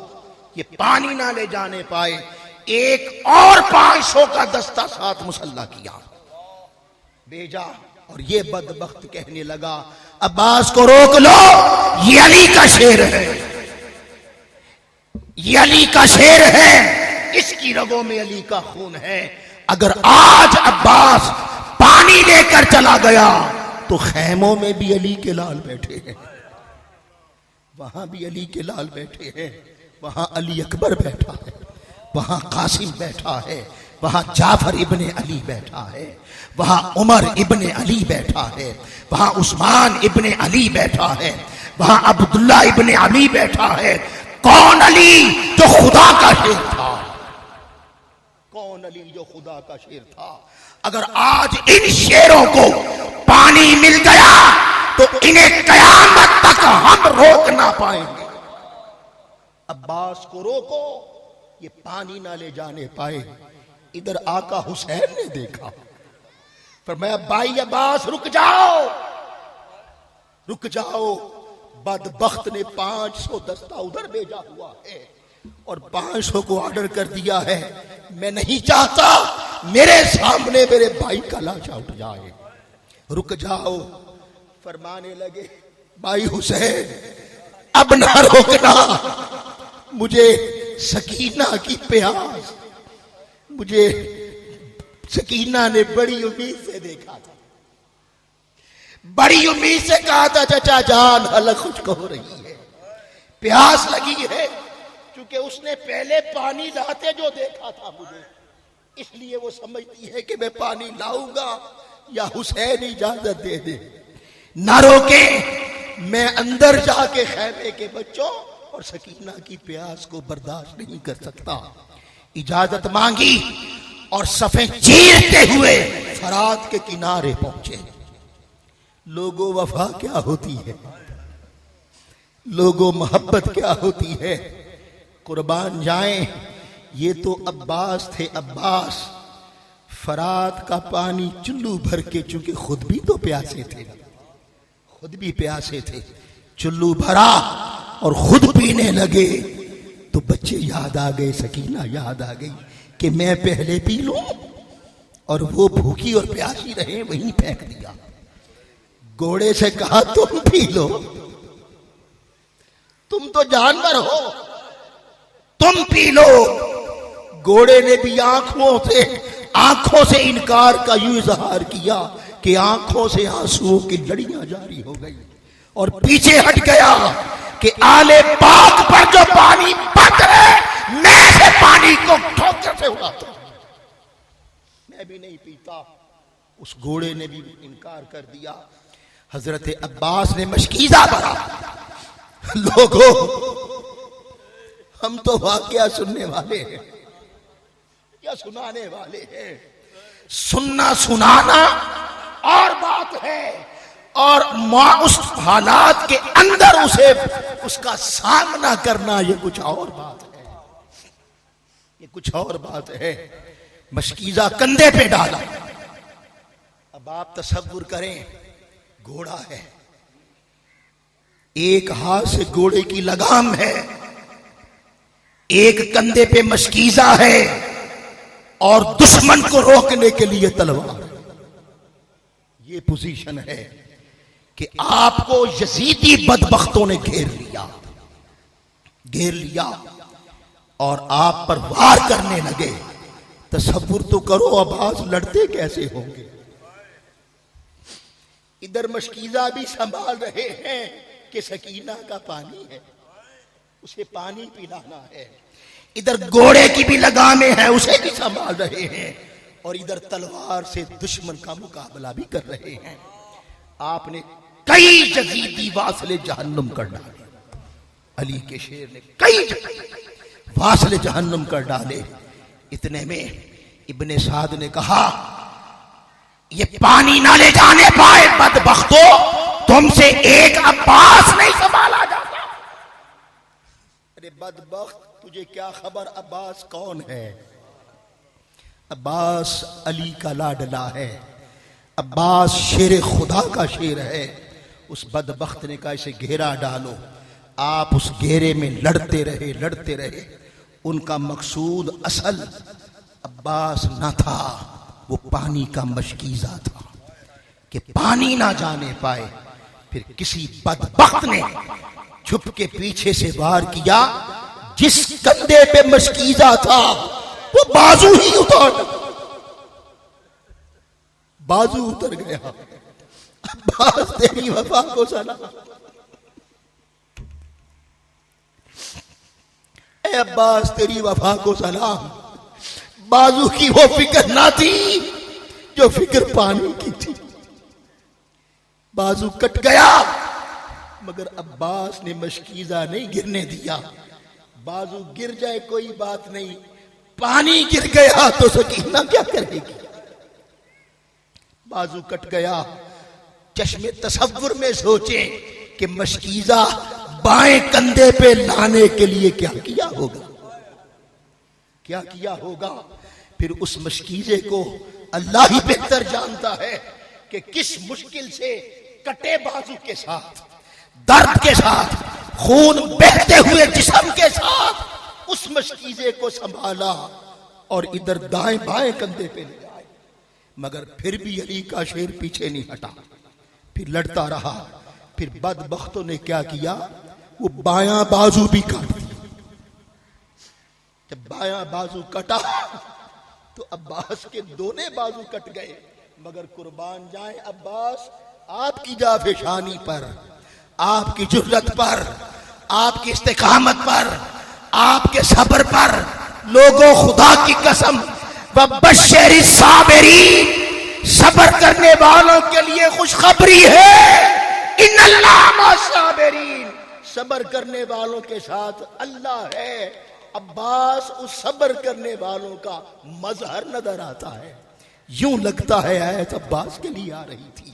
یہ پانی نہ لے جانے پائے۔ ایک اور 500 کا دستہ ساتھ مسلح کیا، بھیجا، اور یہ بدبخت کہنے لگا عباس کو روک لو، یہ علی کا شیر ہے، یہ علی کا شیر ہے، اس کی رگوں میں علی کا خون ہے۔ اگر آج عباس پانی لے کر چلا گیا تو خیموں میں بھی علی کے لال بیٹھے ہیں، وہاں بھی علی کے لال بیٹھے ہیں، وہاں علی اکبر بیٹھا ہے، وہاں قاسم بیٹھا ہے، وہاں جعفر ابن علی بیٹھا ہے، وہاں عمر ابن علی بیٹھا ہے، وہاں عثمان ابن علی بیٹھا ہے، وہاں عبداللہ ابن علی بیٹھا ہے۔ کون علی جو خدا کا شیر تھا، کون علی جو خدا کا شیر تھا۔ اگر آج ان شیروں کو پانی مل گیا تو انہیں قیامت تک ہم روک نہ پائیں گے۔ عباس کو روکو، یہ پانی نہ لے جانے پائے۔ ادھر آقا حسین نے دیکھا، فرمایا بھائی عباس رک جاؤ، رک جاؤ۔ بدبخت نے 500 دستہ ادھر بھیجا ہوا ہے اور 500 کو آرڈر کر دیا ہے، میں نہیں چاہتا میرے سامنے میرے بھائی کا لاشا اٹھ جائے، رک جاؤ۔ فرمانے لگے بھائی حسین اب نہ روکنا، مجھے سکینہ کی پیاس، مجھے سکینہ نے بڑی امید سے دیکھا تھا، بڑی امید سے کہا تھا چچا جان حلق خشک ہو رہی ہے، پیاس لگی ہے، کیونکہ اس نے پہلے پانی لاتے جو دیکھا تھا مجھے، اس لیے وہ سمجھتی ہے کہ میں پانی لاؤں گا یا حسین اجازت دے دے، نہ روکے۔ میں اندر جا کے خیمے کے بچوں اور سکینہ کی پیاس کو برداشت نہیں کر سکتا۔ اجازت مانگی اور صفیں چیرتے ہوئے فرات کے کنارے پہنچے۔ لوگوں وفا کیا ہوتی ہے، لوگوں محبت کیا ہوتی ہے، قربان جائیں۔ یہ تو عباس تھے، عباس فرات کا پانی چلو بھر کے، چونکہ خود بھی تو پیاسے تھے، خود بھی پیاسے تھے، چلو بھرا اور خود پینے لگے تو بچے یاد آ گئے، سکینہ یاد آ گئی کہ میں پہلے پی لوں، اور وہ بھوکی اور پیاسی رہے، وہیں پھینک دیا۔ گھوڑے سے کہا تم پی لو، تم تو جانور ہو، تم پی لو۔ گھوڑے نے بھی آنکھوں سے انکار کا یوں اظہار کیا کہ آنکھوں سے آنسو کی لڑیاں جاری ہو گئی، اور پیچھے ہٹ گیا کہ آل پاک پر جو پانی بڑھ ہے، میں سے پانی کو ٹھوکر سے اڑاتا ہوں، میں بھی نہیں پیتا۔ اس گھوڑے نے بھی انکار کر دیا۔ حضرت عباس نے مشکیزہ بھرا۔ لوگوں ہم تو واقعہ سننے والے ہیں یا سنانے والے ہیں، سننا سنانا اور بات ہے، اور اس حالات کے اندر اسے اس کا سامنا کرنا یہ کچھ اور بات ہے، یہ کچھ اور بات ہے۔ مشکیزہ کندھے پہ ڈالا۔ اب آپ تصور کریں، گھوڑا ہے، ایک ہاتھ سے گھوڑے کی لگام ہے، ایک کندھے پہ مشکیزہ ہے، اور دشمن کو روکنے کے لیے تلوار۔ یہ پوزیشن ہے کہ آپ کو یزیدی بدبختوں نے گھیر لیا اور آپ پر وار کرنے لگے۔ تصور تو کرو عباس لڑتے کیسے ہوں گے۔ ادھر مشکیزہ بھی سنبھال رہے ہیں کہ سکینہ کا پانی ہے، اسے پانی پلانا ہے، ادھر گھوڑے کی بھی لگامیں ہیں اسے بھی سنبھال رہے ہیں، اور ادھر تلوار سے دشمن کا مقابلہ بھی کر رہے ہیں۔ آپ نے کئی جزیدی واصل جہنم کر ڈالے، علی کے شیر نے کئی واصل جہنم کر ڈالے۔ اتنے میں ابن سعد نے کہا یہ پانی نہ لے جانے پائے بدبختو، تم سے ایک عباس نہیں سنبھالا جاتا۔ ارے بدبخت تجھے کیا خبر عباس کون ہے؟ عباس علی کا لاڈلا ہے، عباس شیر خدا کا شیر ہے۔ اس بدبخت نے کہا اسے گھیرا ڈالو۔ آپ اس گھیرے میں لڑتے رہے۔ ان کا مقصود اصل عباس نہ تھا، وہ پانی کا مشکیزہ تھا کہ پانی نہ جانے پائے۔ پھر کسی بدبخت نے چھپ کے پیچھے سے وار کیا، جس کندھے پہ مشکیزہ تھا وہ بازو ہی بازو اتر گیا۔ عباس تیری وفا کو سلام، اے عباس تیری وفا کو سلام۔ بازو کی وہ فکر نہ تھی جو فکر پانی کی تھی۔ بازو کٹ گیا مگر عباس نے مشکیزہ نہیں گرنے دیا۔ بازو گر جائے کوئی بات نہیں، پانی گر گیا تو سکینہ کیا کرے گی؟ بازو کٹ گیا۔ چشم تصور میں سوچیں کہ مشکیزہ بائیں کندھے پہ لانے کے لیے کیا کیا ہوگا۔ پھر اس مشکیزے کو اللہ ہی بہتر جانتا ہے کہ کس مشکل سے کٹے بازو کے ساتھ، درد کے ساتھ، خون بہتے ہوئے جسم کے ساتھ اس مشکیزے کو سنبھالا اور ادھر دائیں بائیں کندھے پہ لے آئے۔ مگر پھر بھی علی کا شیر پیچھے نہیں ہٹا، پھر لڑتا رہا۔ پھر بدبختوں نے کیا کیا، وہ بایاں بازو بھی کاٹ دیا۔ جب بایاں بازو کٹا تو عباس کے دونوں بازو کٹ گئے۔ مگر قربان جائیں عباس آپ کی جافشانی پر، آپ کی جرأت پر، آپ کی استقامت پر، آپ کے صبر پر لوگوں خدا کی قسم وبشر الصابرین، صبر کرنے والوں کے لیے خوشخبری ہے، ان اللہ مع الصابرین، صبر کرنے والوں کے ساتھ اللہ ہے۔ عباس اس صبر کرنے والوں کا مظہر نظر آتا ہے۔ یوں لگتا ہے آیت عباس کے لیے آ رہی تھی۔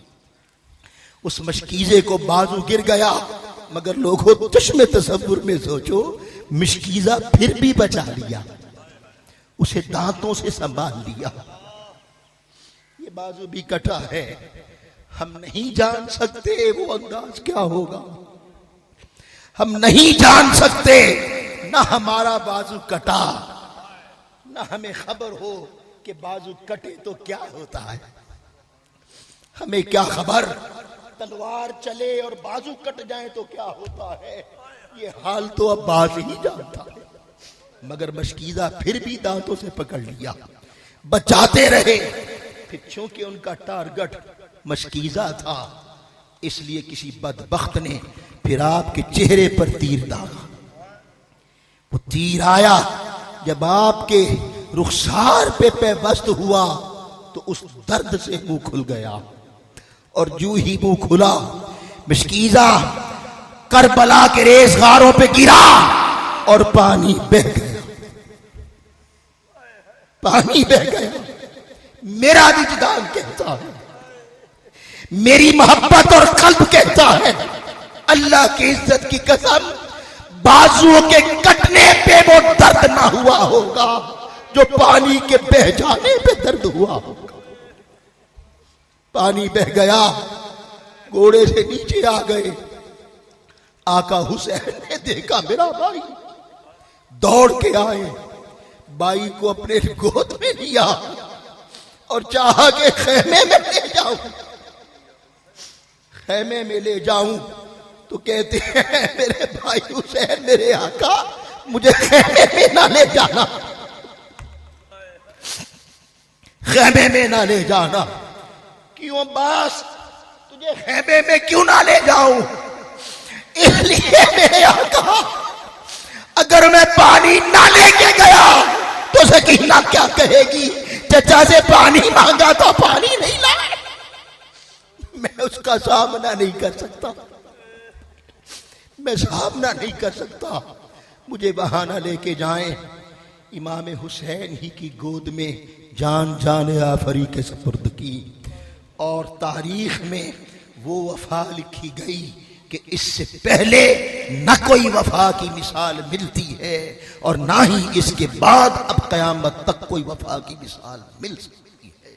اس مشکیزے کو بازو گر گیا مگر لوگوں چشم تصور میں سوچو، مشکیزہ پھر بھی بچا لیا، اسے دانتوں سے سنبھال لیا۔ یہ بازو بھی کٹا ہے، ہم نہیں جان سکتے وہ انداز کیا ہوگا، ہم نہیں جان سکتے، نہ ہمارا بازو کٹا نہ ہمیں خبر ہو کہ بازو کٹے تو کیا ہوتا ہے۔ ہمیں کیا خبر تلوار چلے اور بازو کٹ جائیں تو کیا ہوتا ہے، یہ حال تو عباس ہی جانتا ہے۔ مگر مشکیزہ پھر بھی دانتوں سے پکڑ لیا، بچاتے رہے۔ پھر چونکہ ان کا ٹارگٹ مشکیزہ تھا، اس لیے کسی بدبخت نے پھر آپ کے چہرے پر تیر داغا۔ وہ تیر آیا جب آپ کے رخسار پہ پیوست ہوا تو اس درد سے منہ کھل گیا، اور جو ہی منہ کھلا مشکیزہ کربلا کے ریز غاروں پہ گرا اور پانی بہہ گیا، پانی بہہ گیا۔ میرا وجدان کہتا ہے، میری محبت اور قلب کہتا ہے، اللہ کی عزت کی قسم بازو کے کٹنے پہ وہ درد نہ ہوا ہوگا جو پانی کے بہہ جانے پہ درد ہوا ہوگا۔ پانی بہہ گیا، گھوڑے سے نیچے آ گئے۔ آقا حسین نے دیکھا میرا بھائی، دوڑ کے آئے، بائی کو اپنے گود میں لیا اور چاہا کہ خیمے میں لے جاؤں، خیمے میں لے جاؤں تو کہتے ہیں میرے بھائی حسین، میرے آقا مجھے خیمے میں نہ لے جانا، خیمے میں نہ لے جانا۔ کیوں عباس تجھے خیمے میں کیوں نہ لے جاؤں؟ اس لیے میرے آقا اگر میں پانی نہ لے کے گیا تو سکینہ کیا کہے گی؟ چچا سے پانی مانگا تو پانی نہیں لائے۔ میں اس کا سامنا نہیں کر سکتا، میں سامنا نہیں کر سکتا۔ مجھے بہانہ لے کے جائیں، امام حسین ہی کی گود میں جان آفری کے سپرد کی، اور تاریخ میں وہ وفا لکھی گئی کہ اس سے پہلے نہ کوئی وفا کی مثال ملتی ہے اور نہ ہی اس کے بعد اب قیامت تک کوئی وفا کی مثال مل سکتی ہے۔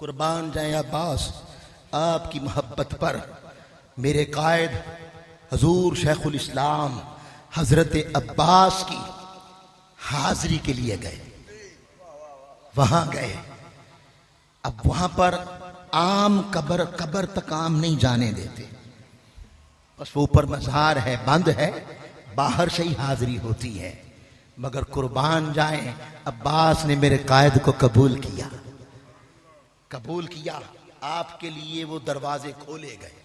قربان جائیں عباس آپ کی محبت پر۔ میرے قائد حضور شیخ الاسلام حضرت عباس کی حاضری کے لیے گئے، وہاں گئے۔ اب وہاں پر عام قبر تک عام نہیں جانے دیتے، بس وہ اوپر مزار ہے، بند ہے، باہر سے ہی حاضری ہوتی ہے۔ مگر قربان جائیں عباس نے میرے قائد کو قبول کیا۔ آپ کے لیے وہ دروازے کھولے گئے۔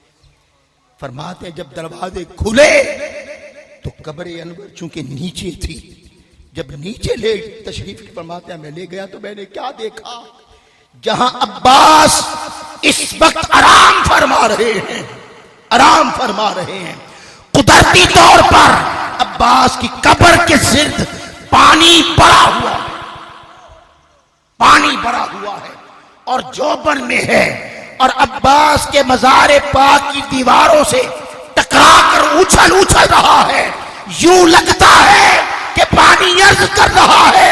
فرماتے ہیں جب دروازے کھلے تو قبر انور چونکہ نیچے تھی، جب نیچے لے تشریف فرماتے ہیں میں لے گیا تو میں نے کیا دیکھا؟ جہاں عباس اس وقت آرام فرما رہے ہیں قدرتی طور پر عباس کی قبر کے سرد پانی بڑا ہوا ہے اور جوبن میں ہے، اور عباس کے مزار پاک کی دیواروں سے ٹکرا کر اچھل رہا ہے۔ یوں لگتا ہے کہ پانی عرض کر رہا ہے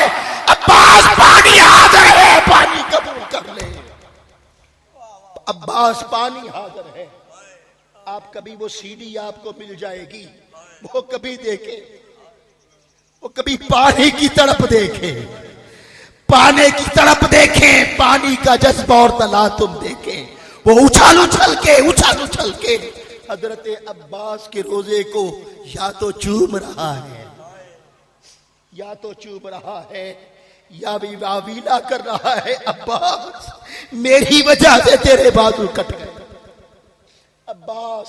عباس پانی حاضر ہے، پانی قبول کر لے۔ عباس پانی حاضر ہے۔ آپ کبھی وہ سی ڈی آپ کو مل جائے گی، وہ کبھی دیکھے، وہ کبھی پانی کی تڑپ دیکھیں، پانی کا جذبہ اور تلاطم دیکھیں۔ وہ اچھل کے حضرت عباس کے روزے کو یا تو چوم رہا ہے یا بھی واویلا کر رہا ہے۔ عباس میری وجہ سے تیرے بازو کٹ گئے، عباس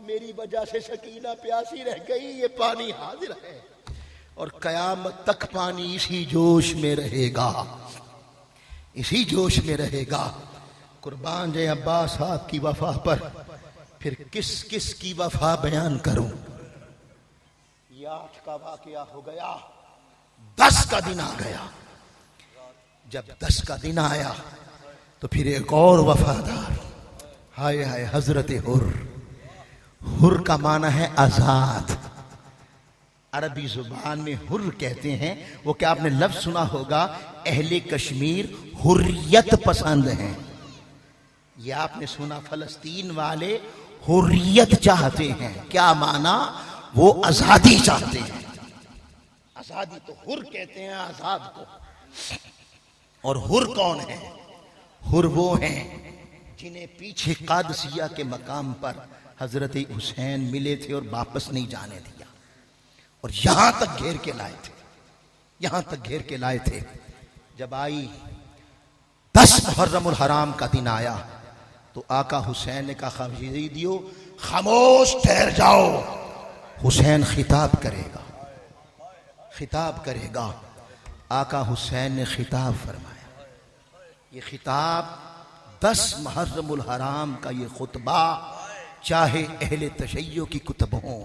میری وجہ سے سکینہ پیاسی رہ گئی، یہ پانی حاضر ہے اور قیامت تک پانی اسی جوش میں رہے گا۔ قربان جائیں عباس آپ کی وفا پر۔ پھر کس کی وفا بیان کروں؟ یہ 8 کا واقعہ ہو گیا، 10 کا دن آ گیا۔ جب 10 کا دن آیا تو پھر ایک اور وفادار، ہائے حضرت حر کا معنی ہے آزاد۔ عربی زبان میں حر کہتے ہیں، وہ کہ آپ نے لفظ سنا ہوگا اہل کشمیر حریت پسند ہیں۔ یہ آپ نے سنا فلسطین والے حریت چاہتے ہیں۔ کیا معنی؟ وہ آزادی چاہتے ہیں۔ آزادی تو حر کہتے ہیں آزاد کو۔ اور حر کون ہے؟ حر وہ ہیں جنہیں پیچھے قادسیہ کے مقام پر حضرت حسین ملے تھے اور واپس نہیں جانے دیا، اور یہاں تک گھیر کے لائے تھے۔ جب آئی 10 محرم الحرام کا دن آیا تو آقا حسین نے کہا خاموشیو، خاموش ٹھہر جاؤ، حسین خطاب کرے گا۔ آقا حسین نے خطاب فرمایا۔ یہ خطاب 10 محرم الحرام کا یہ خطبہ چاہے اہل تشیع کی کتب ہوں،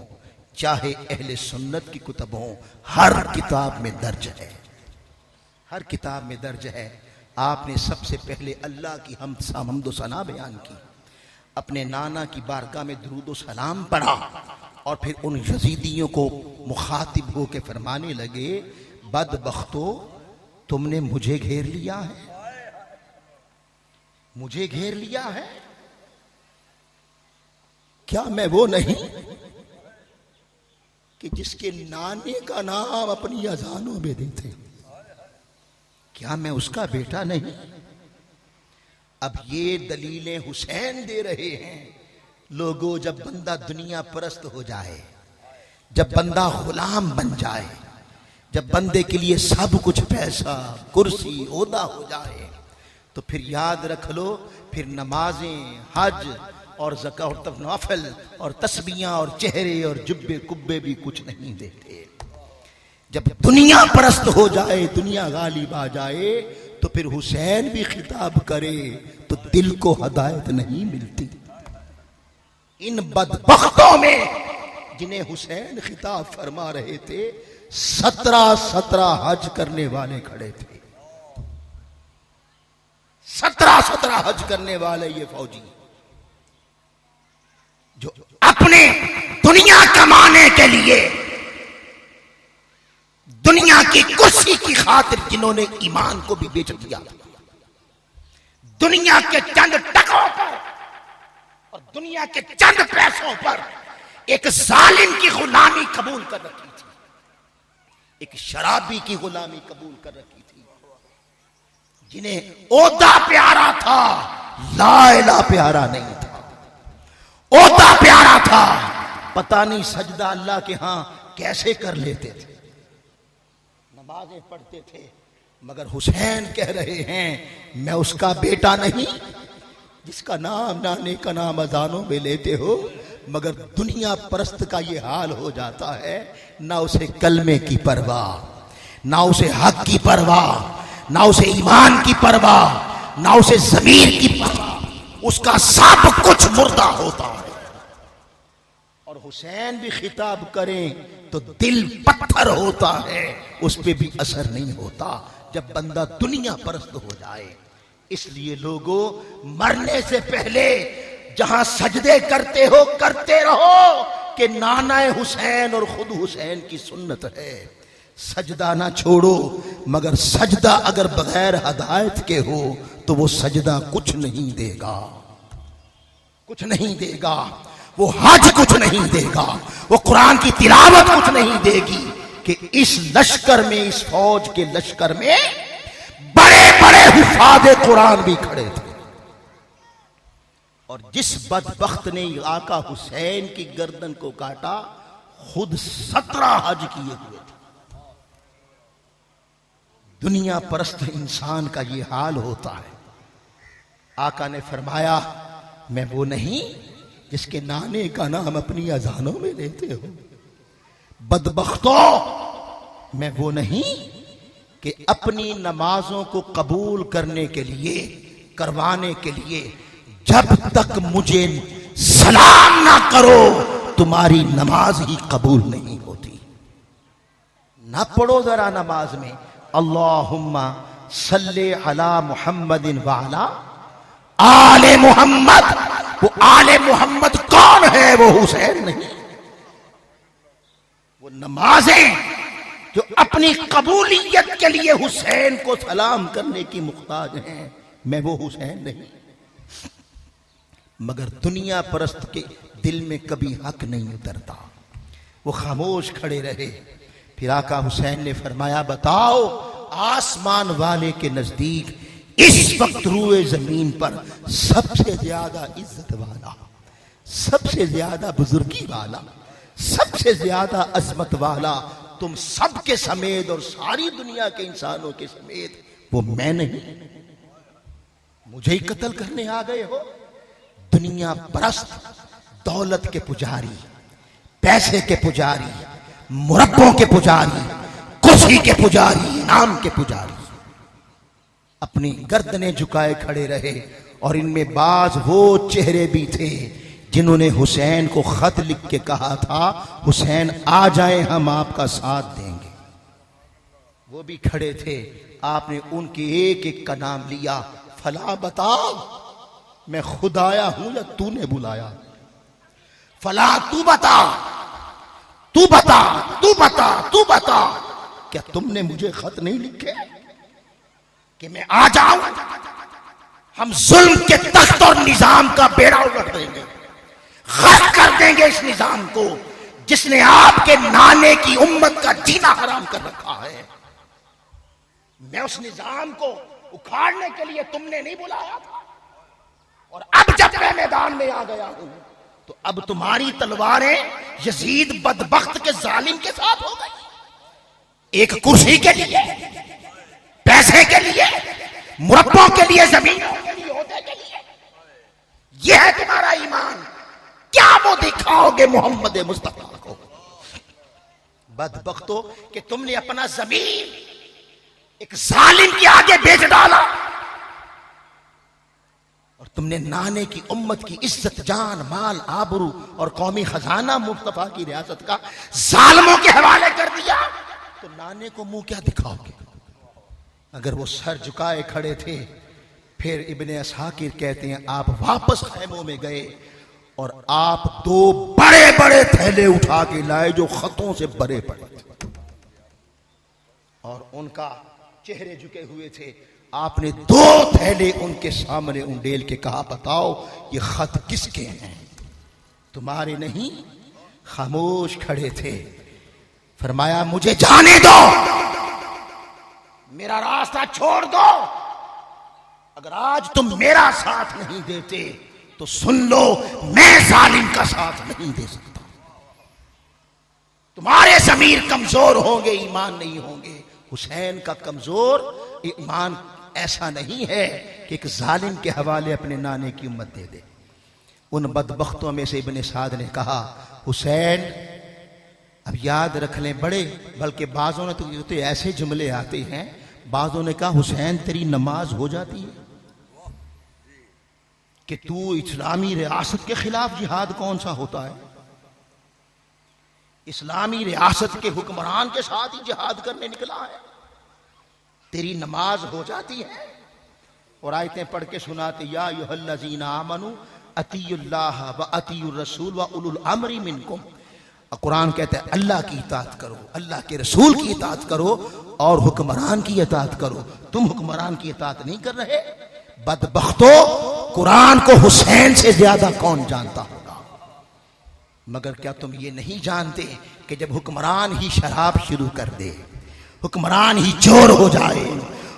چاہے اہل سنت کی کتب ہوں، ہر کتاب میں درج ہے۔ آپ نے سب سے پہلے اللہ کی حمد و ثنا بیان کی، اپنے نانا کی بارگاہ میں درود و سلام پڑھا، اور پھر ان یزیدیوں کو مخاطب ہو کے فرمانے لگے بدبختو، تم نے مجھے گھیر لیا ہے، کیا میں وہ نہیں کہ جس کے نانے کا نام اپنی اذانوں میں دیتے؟ کیا میں اس کا بیٹا نہیں؟ اب یہ دلیلیں حسین دے رہے ہیں۔ لوگوں، جب بندہ دنیا پرست ہو جائے، جب بندہ غلام بن جائے، جب بندے کے لیے سب کچھ پیسہ، کرسی، عہدہ ہو جائے، تو پھر یاد رکھ لو، پھر نمازیں، حج اور زکوٰۃ اور نوافل اور تسبیحاں اور چہرے اور جبے کبے بھی کچھ نہیں دیتے۔ جب دنیا پرست ہو جائے، دنیا غالب آ جائے، تو پھر حسین بھی خطاب کرے تو دل کو ہدایت نہیں ملتی۔ ان بدبختوں میں جنہیں حسین خطاب فرما رہے تھے، 17 حج کرنے والے کھڑے تھے، 17 حج کرنے والے یہ فوجی جو اپنے دنیا کمانے کے لیے، دنیا کی کرسی کی خاطر جنہوں نے ایمان کو بھی بیچ دیا، دنیا کے چند ٹکوں پر اور دنیا کے چند پیسوں پر ایک ظالم کی غلامی قبول کر رکھی تھی، ایک شرابی کی غلامی قبول کر رکھی تھی، جنہیں عہدہ پیارا تھا، لا الہ پیارا نہیں تھا۔ عہدہ پیارا تھا، پتہ نہیں سجدہ اللہ کے ہاں کیسے کر لیتے تھے، نمازیں پڑھتے تھے، مگر حسین کہہ رہے ہیں میں اس کا بیٹا نہیں جس کا نام نانے کا نام اذانوں میں لیتے ہو، مگر دنیا پرست کا یہ حال ہو جاتا ہے، نہ اسے کلمے کی پرواہ، نہ اسے حق کی پرواہ، نہ اسے ایمان کی پرواہ، نہ اسے ضمیر کی پرواہ، اس کا سب کچھ مردہ ہوتا ہے۔ اور حسین بھی خطاب کریں تو دل پتھر ہوتا ہے، اس پہ بھی اثر نہیں ہوتا جب بندہ دنیا پرست ہو جائے۔ اس لیے لوگوں، مرنے سے پہلے جہاں سجدے کرتے ہو کرتے رہو، کہ نانا حسین اور خود حسین کی سنت ہے، سجدہ نہ چھوڑو، مگر سجدہ اگر بغیر ہدایت کے ہو تو وہ سجدہ کچھ نہیں دے گا، کچھ نہیں دے گا، وہ حج کچھ نہیں دے گا، وہ قرآن کی تلاوت کچھ نہیں دے گی۔ کہ اس لشکر میں، اس فوج کے لشکر میں بڑے بڑے حفاظ قرآن بھی کھڑے تھے، اور جس بدبخت نے آقا حسین کی گردن کو کاٹا، خود 17 حج کیے ہوئے تھے۔ دنیا پرست انسان کا یہ حال ہوتا ہے۔ آقا نے فرمایا میں وہ نہیں جس کے نانے کا نام اپنی اذانوں میں لیتے ہو، بدبختوں میں وہ نہیں کہ اپنی نمازوں کو قبول کرنے کے لیے، کروانے کے لیے، جب تک مجھے سلام نہ کرو تمہاری نماز ہی قبول نہیں ہوتی۔ نہ پڑھو ذرا نماز میں اللہم صلی علی محمد وعلی آل محمد، وہ آل محمد کون ہے؟ وہ حسین نہیں۔ وہ نمازیں جو اپنی قبولیت کے لیے حسین کو سلام کرنے کی محتاج ہیں، میں وہ حسین نہیں۔ مگر دنیا پرست کے دل میں کبھی حق نہیں اترتا، وہ خاموش کھڑے رہے۔ پھر آقا حسین نے فرمایا بتاؤ، آسمان والے کے نزدیک اس وقت روئے زمین پر سب سے زیادہ عزت والا، سب سے زیادہ بزرگی والا، سب سے زیادہ عظمت والا تم سب کے سمیت اور ساری دنیا کے انسانوں کے سمیت وہ میں نہیں؟ مجھے ہی قتل کرنے آ گئے ہو؟ دنیا پرست، دولت کے پجاری، پیسے کے پجاری، مربوں کے پجاری، کرسی کے پجاری، انعام کے پجاری، اپنی گردنیں جھکائے کھڑے رہے۔ اور ان میں بعض وہ چہرے بھی تھے جنہوں نے حسین کو خط لکھ کے کہا تھا حسین آ جائیں ہم آپ کا ساتھ دیں گے، وہ بھی کھڑے تھے۔ آپ نے ان کے ایک ایک کا نام لیا، فلاں بتا میں خود آیا ہوں یا تو نے بلایا؟ فلاں تو بتا، تو بتا، تو بتا، تو بتا، کیا تم نے مجھے خط نہیں لکھے کہ میں آ جاؤں؟ ہم ظلم کے تخت اور نظام کا بیڑا الٹ دیں گے، غرق کر دیں گے اس نظام کو جس نے آپ کے نانے کی امت کا جینا حرام کر رکھا ہے۔ میں اس نظام کو اکھاڑنے کے لیے تم نے نہیں بلایا تھا، اور اب جب میں میدان میں آ گیا ہوں تو اب تمہاری تلواریں یزید بدبخت کے ظالم کے ساتھ ہو گئی۔ ایک کرسی کے لیے، پیسے کے لیے، مربوں کے لیے زمینوں کے لیے عہدے کے لیے. یہ ہے تمہارا ایمان. کیا وہ دکھاؤ گے محمد مصطفیٰ کو؟ بدبختو کہ تم نے اپنا زمین ایک ظالم کے آگے بیچ ڈالا، اور تم نے نانے کی امت کی عزت، جان، مال، آبرو اور قومی خزانہ مصطفیٰ کی ریاست کا ظالموں کے حوالے کر دیا. تو نانے کو منہ کیا دکھاؤ گے؟ اگر وہ سر جھکائے کھڑے تھے. پھر ابن اسحاق کہتے ہیں آپ واپس خیموں میں گئے اور آپ 2 بڑے بڑے تھیلے اٹھا کے لائے جو خطوں سے بھرے پڑے تھے، اور ان کا چہرے جھکے ہوئے تھے. آپ نے 2 تھیلے ان کے سامنے انڈیل کے کہا بتاؤ یہ خط کس کے ہیں؟ تمہارے نہیں. خاموش کھڑے تھے. فرمایا مجھے جانے دو، میرا راستہ چھوڑ دو. اگر آج تم میرا ساتھ نہیں دیتے تو سن لو میں ظالم کا ساتھ نہیں دے سکتا. تمہارے ضمیر کمزور ہوں گے، ایمان نہیں ہوں گے. حسین کا کمزور ایمان ایسا نہیں ہے کہ ایک ظالم کے حوالے اپنے نانے کی امت دے دے. ان بدبختوں میں سے ابن سعد نے کہا حسین اب یاد رکھ لیں بڑے، بلکہ بعضوں نے تو ایسے جملے آتے ہیں، بعضوں نے کہا حسین تیری نماز ہو جاتی ہے کہ تو اسلامی ریاست کے خلاف جہاد کون سا ہوتا ہے؟ اسلامی ریاست کے حکمران کے ساتھ ہی جہاد کرنے نکلا ہے. تیری نماز ہو جاتی ہے. اور آیتیں پڑھ کے سناتے یا ایھا الذین آمنوا اطیعوا اللہ واطیعوا الرسول واولی الامر منکم. قرآن کہتا ہے اللہ کی اطاعت کرو، اللہ کے رسول کی اطاعت کرو اور حکمران کی اطاعت کرو. تم حکمران کی اطاعت نہیں کر رہے. بدبختو قرآن کو حسین سے زیادہ کون جانتا ہوگا؟ مگر کیا تم یہ نہیں جانتے کہ جب حکمران ہی شراب شروع کر دے، حکمران ہی چور ہو جائے،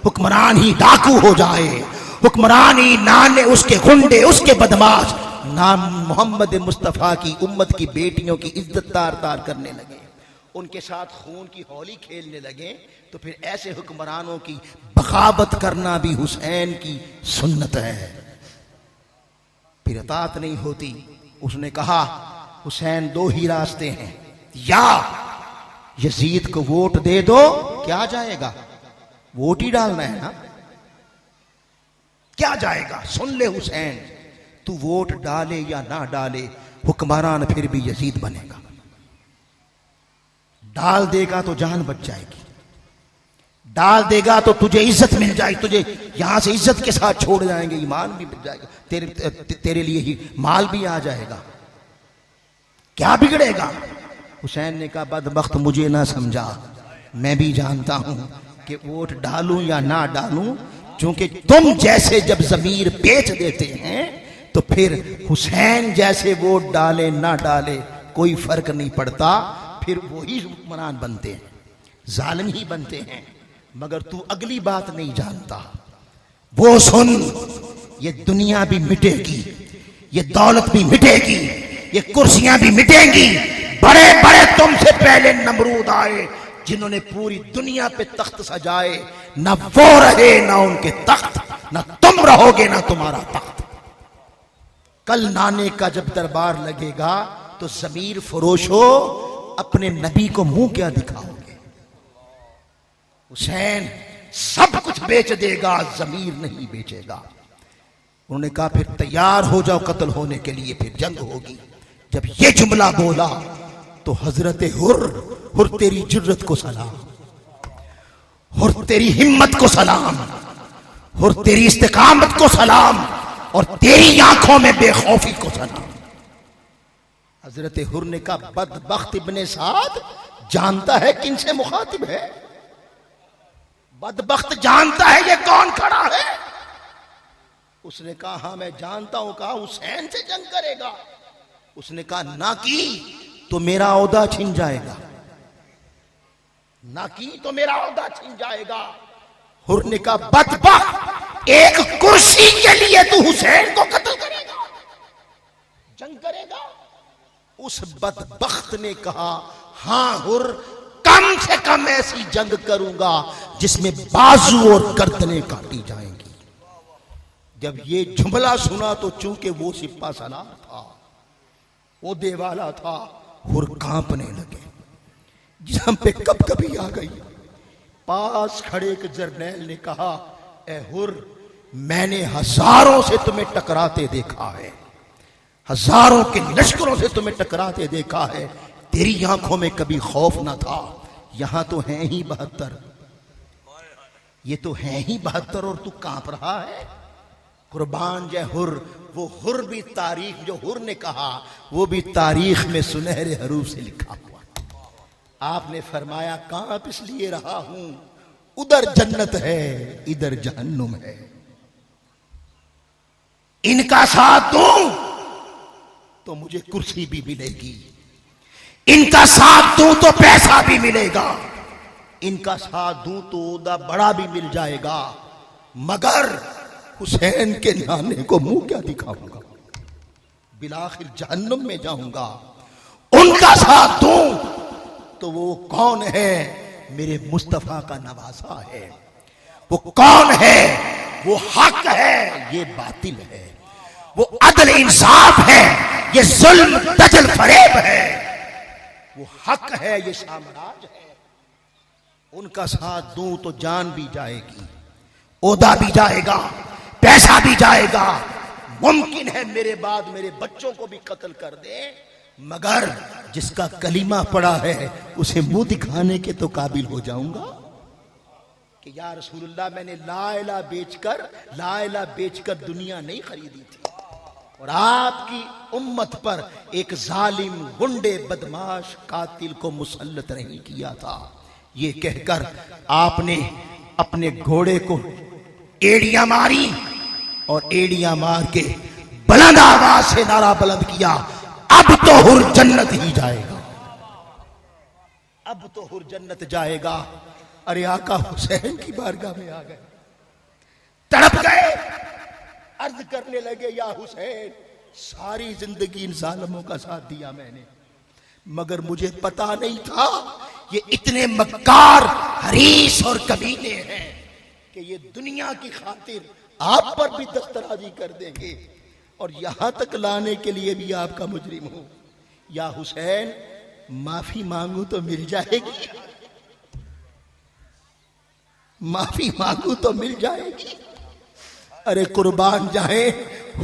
حکمران ہی ڈاکو ہو جائے، حکمران ہی نانے اس کے گنڈے، اس کے بدماش نام محمد مصطفیٰ کی امت کی بیٹیوں کی عزت تار تار کرنے لگے، ان کے ساتھ خون کی ہولی کھیلنے لگے، تو پھر ایسے حکمرانوں کی بغاوت کرنا بھی حسین کی سنت ہے. پھر اطاعت نہیں ہوتی. اس نے کہا حسین 2 ہی راستے ہیں، یا یزید کو ووٹ دے دو، کیا جائے گا؟ ووٹ ہی ڈالنا ہے نا، کیا جائے گا؟ سن لے حسین، تو ووٹ ڈالے یا نہ ڈالے حکمران پھر بھی یزید بنے گا. ڈال دے گا تو جان بچ جائے گی، ڈال دے گا تو تجھے عزت مل جائے گی، تجھے یہاں سے عزت کے ساتھ چھوڑ جائیں گے، ایمان بھی مل جائے گا، تیرے لیے ہی مال بھی آ جائے گا. کیا بگڑے گا؟ حسین نے کہا بدبخت مجھے نہ سمجھا، میں بھی جانتا ہوں کہ ووٹ ڈالوں یا نہ ڈالوں، چونکہ تم جیسے جب ضمیر بیچ دیتے ہیں تو پھر حسین جیسے ووٹ ڈالے نہ ڈالے کوئی فرق نہیں پڑتا، پھر وہی حکمران بنتے ہیں، ظالم ہی بنتے ہیں. مگر تو اگلی بات نہیں جانتا. وہ سن، یہ دنیا بھی مٹے گی، یہ دولت بھی مٹے گی، یہ کرسیاں بھی مٹیں گی. بڑے بڑے تم سے پہلے نمرود آئے جنہوں نے پوری دنیا پہ تخت سجائے، نہ وہ رہے نہ ان کے تخت، نہ تم رہو گے نہ تمہارا تخت. کل نانے کا جب دربار لگے گا تو ضمیر فروشو اپنے نبی کو منہ کیا دکھاؤ گے؟ حسین سب کچھ بیچ دے گا، ضمیر نہیں بیچے گا. انہوں نے کہا پھر تیار ہو جاؤ قتل ہونے کے لیے، پھر جنگ ہوگی. جب یہ جملہ بولا تو حضرت حر تیری جرت کو سلام، حر تیری ہمت کو سلام، حر تیری استقامت کو سلام، اور تیری آنکھوں میں بے خوفی کو سلام. حضرت حر نے کہا بدبخت ابن سعد جانتا ہے کن سے مخاطب ہے، بدبخت جانتا ہے یہ کون کھڑا ہے. اس نے کہا ہاں میں جانتا ہوں. کہا حسین سے جنگ کرے گا؟ اس نے کہا نہ کی تو میرا عہدہ چھن جائے گا، نہ کی تو میرا عہدہ چھن جائے گا. حر نے کہا بدبخت ایک کرسی کے لیے تو حسین کو قتل کرے گا، جنگ کرے گا؟ اس بدبخت نے کہا ہاں حر، کم سے کم ایسی جنگ کروں گا جس میں بازو اور گردنیں کاٹی جائیں گی. جب یہ جملہ سنا تو چونکہ وہ سپہ سالار تھا، وہ دیوالا تھا، ہر کانپنے لگے، جسم پہ کب کبھی آ گئی۔ پاس کھڑے ایک جرنیل نے کہا، اے ہر، میں نے ہزاروں سے تمہیں ٹکراتے دیکھا ہے، ہزاروں کے لشکروں سے تمہیں ٹکراتے دیکھا ہے، تیری آنکھوں میں کبھی خوف نہ تھا، یہاں تو ہیں ہی 72، یہ تو ہیں ہی 72 اور تو کانپ رہا ہے۔ قربان جے ہر، وہ ہر بھی تاریخ جو ہر نے کہا وہ بھی تاریخ میں سنہرے حروف سے لکھا ہوا۔ آپ نے فرمایا کانپ اس لیے رہا ہوں، ادھر جنت ہے ادھر جہنم ہے، ان کا ساتھ دوں تو مجھے کرسی بھی ملے گی، ان کا ساتھ دوں تو پیسہ بھی ملے گا، ان کا ساتھ دوں تو عہدہ بڑا بھی مل جائے گا، مگر حسین کے نانے کو منہ کیا دکھاؤں گا، بالآخر جہنم میں جاؤں گا۔ ان کا ساتھ دوں تو وہ کون ہے؟ میرے مصطفیٰ کا نواسا ہے، وہ کون ہے؟ وہ حق ہے یہ باطل ہے، وہ عدل انصاف ہے یہ ظلم دجل فریب ہے، وہ حق ہے یہ سامراج ہے۔ ان کا ساتھ دوں تو جان بھی جائے گی، عہدہ بھی جائے گا، پیسہ بھی جائے گا، ممکن ہے میرے بعد میرے بچوں کو بھی قتل کر دیں، مگر جس کا کلمہ پڑا ہے اسے منہ دکھانے کے تو قابل ہو جاؤں گا کہ یا رسول اللہ میں نے لا الہ بیچ کر دنیا نہیں خریدی تھی، اور آپ کی امت پر ایک ظالم گنڈے بدماش قاتل کو مسلط نہیں کیا تھا۔ یہ کہہ کر آپ نے اپنے گھوڑے کو ایڑیاں ماری اور ایڑیاں مار کے بلند آواز سے نعرہ بلند کیا، اب تو ہر جنت ہی جائے گا، اب تو ہر جنت جائے گا۔ ارے آقا حسین کی بارگاہ میں آ گئے، تڑپ گئے، عرض کرنے لگے یا حسین، ساری زندگی ان ظالموں کا ساتھ دیا میں نے، مگر مجھے پتا نہیں تھا یہ اتنے مکار، حریص اور کمینے ہیں کہ یہ دنیا کی خاطر آپ پر بھی دسترازی کر دیں گے، اور یہاں تک لانے کے لیے بھی آپ کا مجرم ہوں۔ یا حسین معافی مانگو تو مل جائے گی، معافی مانگو تو مل جائے گی۔ ارے قربان جائیں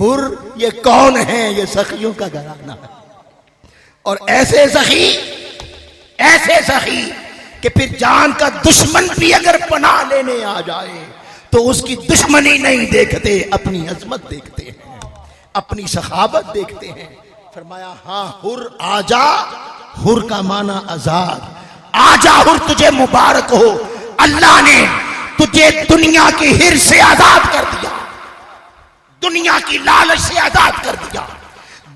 ہر، یہ کون ہے؟ یہ سخیوں کا گھرانہ ہے، اور ایسے سخی کہ پھر جان کا دشمن بھی اگر پناہ لینے آ جائے تو اس کی دشمنی نہیں دیکھتے، اپنی عظمت دیکھتے ہیں، اپنی سخاوت دیکھتے ہیں۔ فرمایا ہاں ہر آجا، ہر کا معنی آزاد، آجا ہر تجھے مبارک ہو، اللہ نے تجھے دنیا کی ہرس سے آزاد کر دیا، دنیا کی لالچ سے آزاد کر دیا،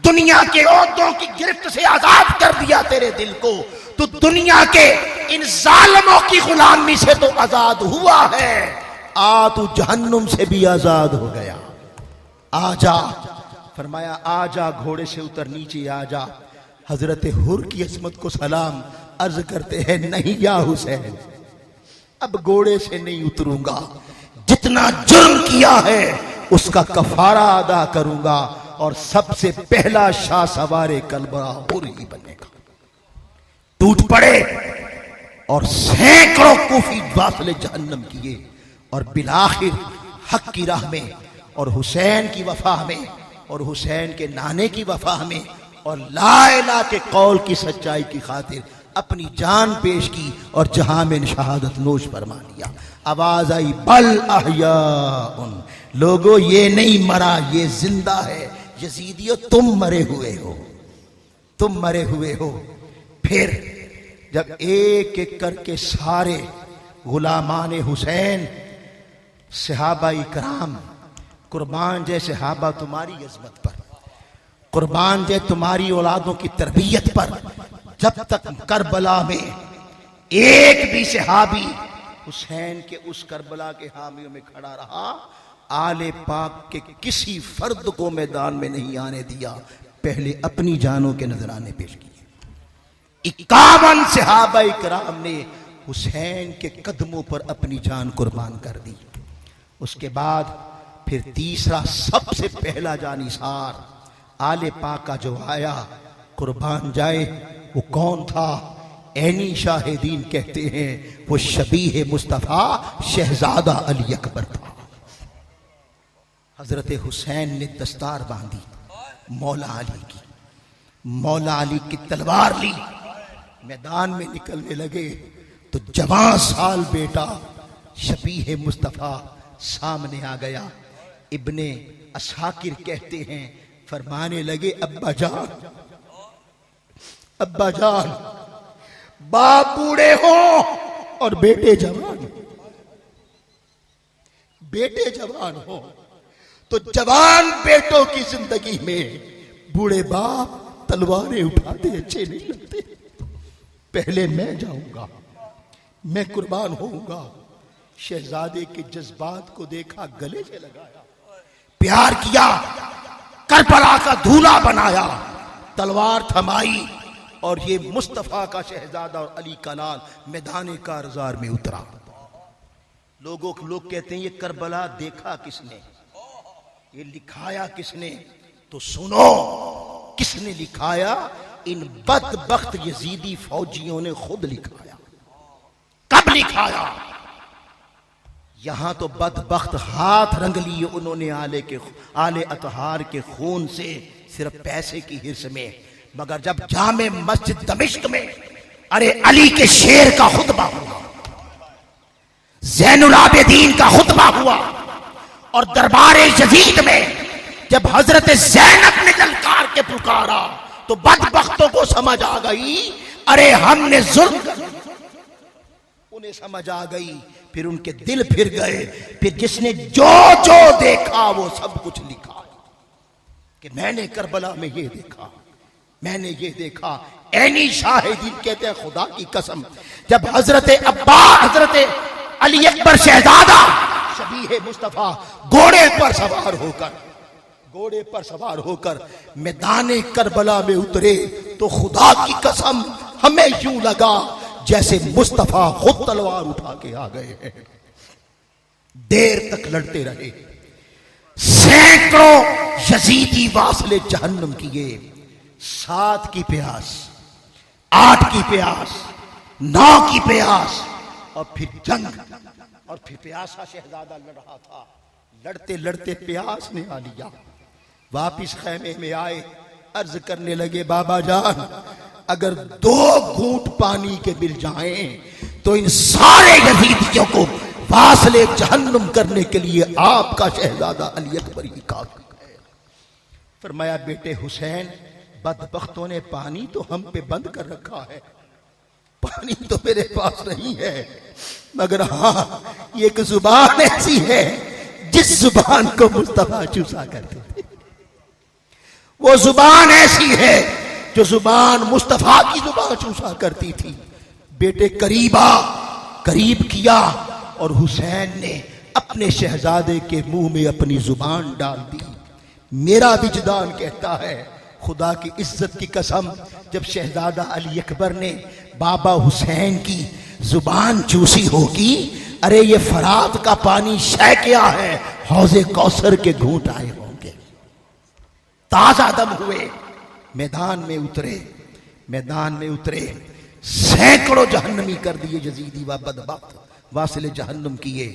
دنیا کے عہدوں کی گرفت سے آزاد کر دیا تیرے دل کو، تو دنیا کے ان ظالموں کی غلامی سے تو آزاد ہوا ہے، آ تو جہنم سے بھی آزاد ہو گیا، آجا۔ فرمایا آجا، گھوڑے سے اتر، نیچے آجا۔ حضرت حر کی عظمت کو سلام عرض کرتے ہیں، نہیں یا حسین اب گھوڑے سے نہیں اتروں گا، جتنا جرم کیا ہے اس کا کفارہ ادا کروں گا، اور سب سے پہلا شاہ سوار کربلا حر ہی بنے گا۔ ٹوٹ پڑے اور سینکڑوں کوفی واصل جہنم کیے، اور بالآخر حق کی راہ میں اور حسین کی وفا میں اور حسین کے نانے کی وفا میں اور لا الہ کے قول کی سچائی کی خاطر اپنی جان پیش کی اور جہاں میں شہادت نوش فرما لیا۔ آواز آئی بل احیاء، لوگو یہ نہیں مرا، یہ زندہ ہے۔ یزیدیو تم مرے ہوئے ہو، تم مرے ہوئے ہو۔ پھر جب ایک ایک کر کے سارے غلامان حسین، صحابہ کرام، قربان جے صحابہ تمہاری عظمت پر، قربان جے تمہاری اولادوں کی تربیت پر، جب تک کربلا میں ایک بھی صحابی حسین کے اس کربلا کے حامیوں میں کھڑا رہا، آل پاک کے کسی فرد کو میدان میں نہیں آنے دیا، پہلے اپنی جانوں کے نذرانے پیش کیے۔ 51 صحابہ کرام نے حسین کے قدموں پر اپنی جان قربان کر دی۔ اس کے بعد پھر تیسرا سب سے پہلا جانثار آل پاک کا جو آیا قربان جائے وہ کون تھا؟ عینی شاہدین کہتے ہیں وہ شبیہ مصطفیٰ شہزادہ علی اکبر تھا۔ حضرت حسین نے دستار باندھی مولا علی کی، مولا علی کی تلوار لی، میدان میں نکلنے لگے تو جوان سال بیٹا شبیہ مصطفیٰ سامنے آ گیا۔ ابن اساکر کہتے ہیں فرمانے لگے ابا جان، ابا جان، باپ بوڑھے ہو اور بیٹے جوان، بیٹے جوان ہو تو جوان بیٹوں کی زندگی میں بوڑھے باپ تلواریں اٹھاتے اچھے نہیں لگتے۔ پہلے میں جاؤں گا، میں قربان ہوں گا۔ شہزادے کے جذبات کو دیکھا، گلے سے لگایا، پیار کیا، کربلا کا دھولا بنایا، تلوار تھمائی، اور یہ مصطفیٰ کا شہزادہ اور علی کا لال میدان کارزار میں اترا۔ لوگ کہتے ہیں یہ کربلا دیکھا کس نے، یہ لکھایا کس نے؟ تو سنو کس نے لکھایا؟ ان بدبخت یزیدی فوجیوں نے خود لکھایا۔ کب لکھایا؟ یہاں تو بدبخت ہاتھ رنگ لیے انہوں نے آل اطہار کے خون سے، صرف پیسے کی حرص میں، مگر جب جامع مسجد دمشق میں ارے علی کے شیر کا خطبہ ہوا، زین العابدین کا خطبہ ہوا، اور دربار یزید میں جب حضرت زینب نے للکار کے پکارا تو بدبختوں کو سمجھ آ گئی ارے ہم نے ظلم کر، انہیں سمجھ آ گئی، پھر ان کے دل پھر گئے، پھر جس نے جو جو دیکھا وہ سب کچھ لکھا کہ میں نے کربلا میں یہ دیکھا، میں نے یہ دیکھا۔ عینی شاہدین کہتے ہیں خدا کی قسم جب حضرت علی اکبر شہزادہ شبیہ مصطفیٰ گھوڑے پر سوار ہو کر میدان کربلا میں اترے تو خدا کی قسم ہمیں یوں لگا جیسے مصطفیٰ خود تلوار اٹھا کے آ گئے ہیں۔ دیر تک لڑتے رہے، سینکڑوں یزیدی واصل جہنم کیے، 7 کی پیاس، 8 کی پیاس، 9 کی پیاس، اور پھر جنگ، اور پھر پیاسا شہزادہ لڑ رہا تھا، لڑتے لڑتے پیاس نے آ لیا۔ واپس خیمے میں آئے، عرض کرنے لگے بابا جان اگر 2 گھونٹ پانی کے مل جائیں تو ان سارے یزیدیوں کو واصل جہنم کرنے کے لیے آپ کا شہزادہ علی اکبر ہی کافی ہے۔ فرمایا بیٹے حسین، بدبختوں نے پانی تو ہم پہ بند کر رکھا ہے، پانی تو میرے پاس نہیں ہے، مگر ہاں یہ ایک زبان ایسی ہے جس زبان کو مصطفیٰ چوسا کرتے تھے، وہ زبان ایسی ہے جو زبان مصطفیٰ کی زبان چوسا کرتی تھی۔ بیٹے قریب کیا، اور حسین نے اپنے شہزادے کے منہ میں اپنی زبان ڈال دی۔ میرا وجدان کہتا ہے خدا کی عزت کی قسم جب شہزادہ علی اکبر نے بابا حسین کی زبان چوسی ہوگی، ارے یہ فرات کا پانی شے کیا ہے، حوض کوثر کے گھونٹ آئے ہوں گے۔ تازہ دم ہوئے، میدان میں اترے، سینکڑوں جہنمی کر دیے یزیدی و بدبخت، واصل جہنم کیے۔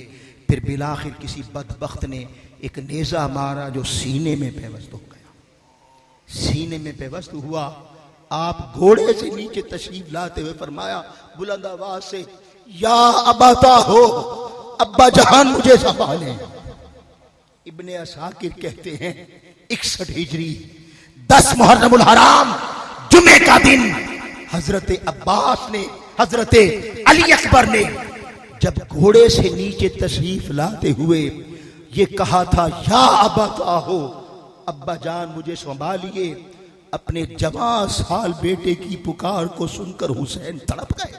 پھر بالآخر کسی بدبخت نے ایک نیزہ مارا جو سینے میں پیوست ہو گیا، سینے میں پیوست ہوا۔ آپ گھوڑے سے نیچے تشریف لاتے ہوئے فرمایا بلند آواز سے یا اباتا ہو، ابا جہان مجھے سنبھالیں۔ ابن اساکر کہتے ہیں 61 ہجری 10 محرم الحرام جمعے کا دن حضرت عباس نے، حضرت علی اکبر نے جب گھوڑے سے نیچے تشریف لاتے ہوئے یہ کہا تھا یا اباتا ہو، ابا جان مجھے سنبھالیے، اپنے جوان سال بیٹے کی پکار کو سن کر حسین تڑپ گئے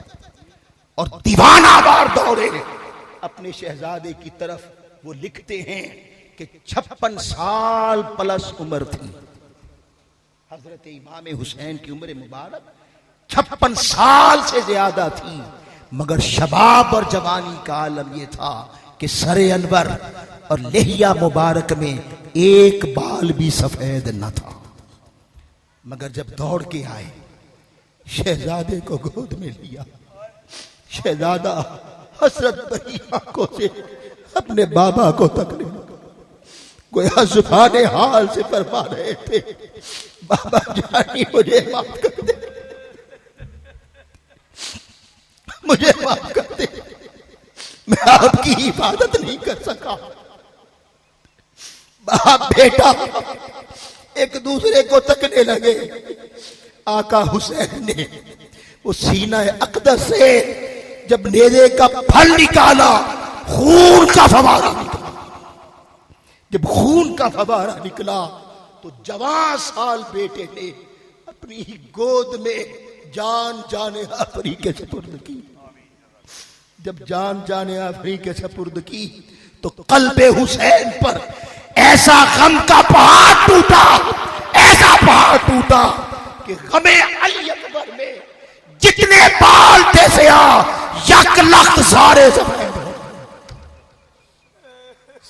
اور دیوانہ وار دوڑے اپنے شہزادے کی طرف۔ وہ لکھتے ہیں کہ 56 سال پلس عمر تھی حضرت امام حسین کی عمر مبارک، 56 سال سے زیادہ تھی، مگر شباب اور جوانی کا عالم یہ تھا کہ سر انور اور لحیہ مبارک میں ایک بال بھی سفید نہ تھا، مگر جب دوڑ کے آئے شہزادے کو گود میں لیا، شہزادہ حسرت بھری آنکھوں سے اپنے بابا کو تکنے لگا، گویا زبان حال سے فرما رہے تھے بابا جانی مجھے معاف کر دے، مجھے معاف کر دے، میں آپ کی حفاظت نہیں کر سکا۔ باپ بیٹا ایک دوسرے کو تکنے لگے، آقا حسین نے وہ سینہ اقدس سے جب نیزے کا پھل نکالا، خون کا فوارہ نکلا، جب خون کا فوارہ نکلا تو جوان سال بیٹے نے اپنی ہی گود میں جان جانے آفری کے سپرد کی۔ جب جان جانے آفری کے سپرد کی تو قلب حسین پر ایسا غم کا پہاڑ ٹوٹا، ایسا پہاڑ ٹوٹا کہ غم علی اکبر میں جتنے بال تھے سیاہ یک لخت سارے سفید ہو گئے،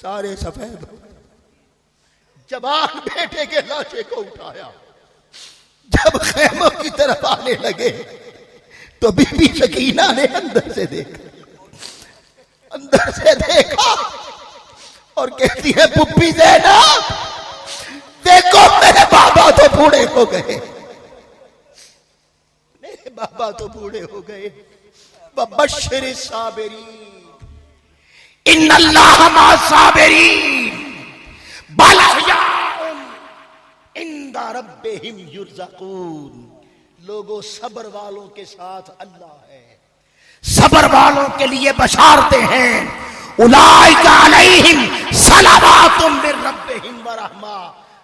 سارے سفید ہو گئے۔ جوان بیٹے کے لاشے کو اٹھایا، جب خیموں کی طرف آنے لگے تو بی بی سکینہ نے اندر سے دیکھا اور کہتی ہے پھپھی زینب دیکھو میرے بابا تو بوڑھے ہو گئے، میرے بابا تو بوڑھے ہو گئے۔ وبشر الصابرین ان اللہ مع الصابرین بل احیاء عند ربہم یرزقون۔ لوگوں صبر والوں کے ساتھ اللہ ہے، صبر والوں کے لیے بشارتیں ہیں، اولئک علیہم صلوات من ربہم ورحمہ،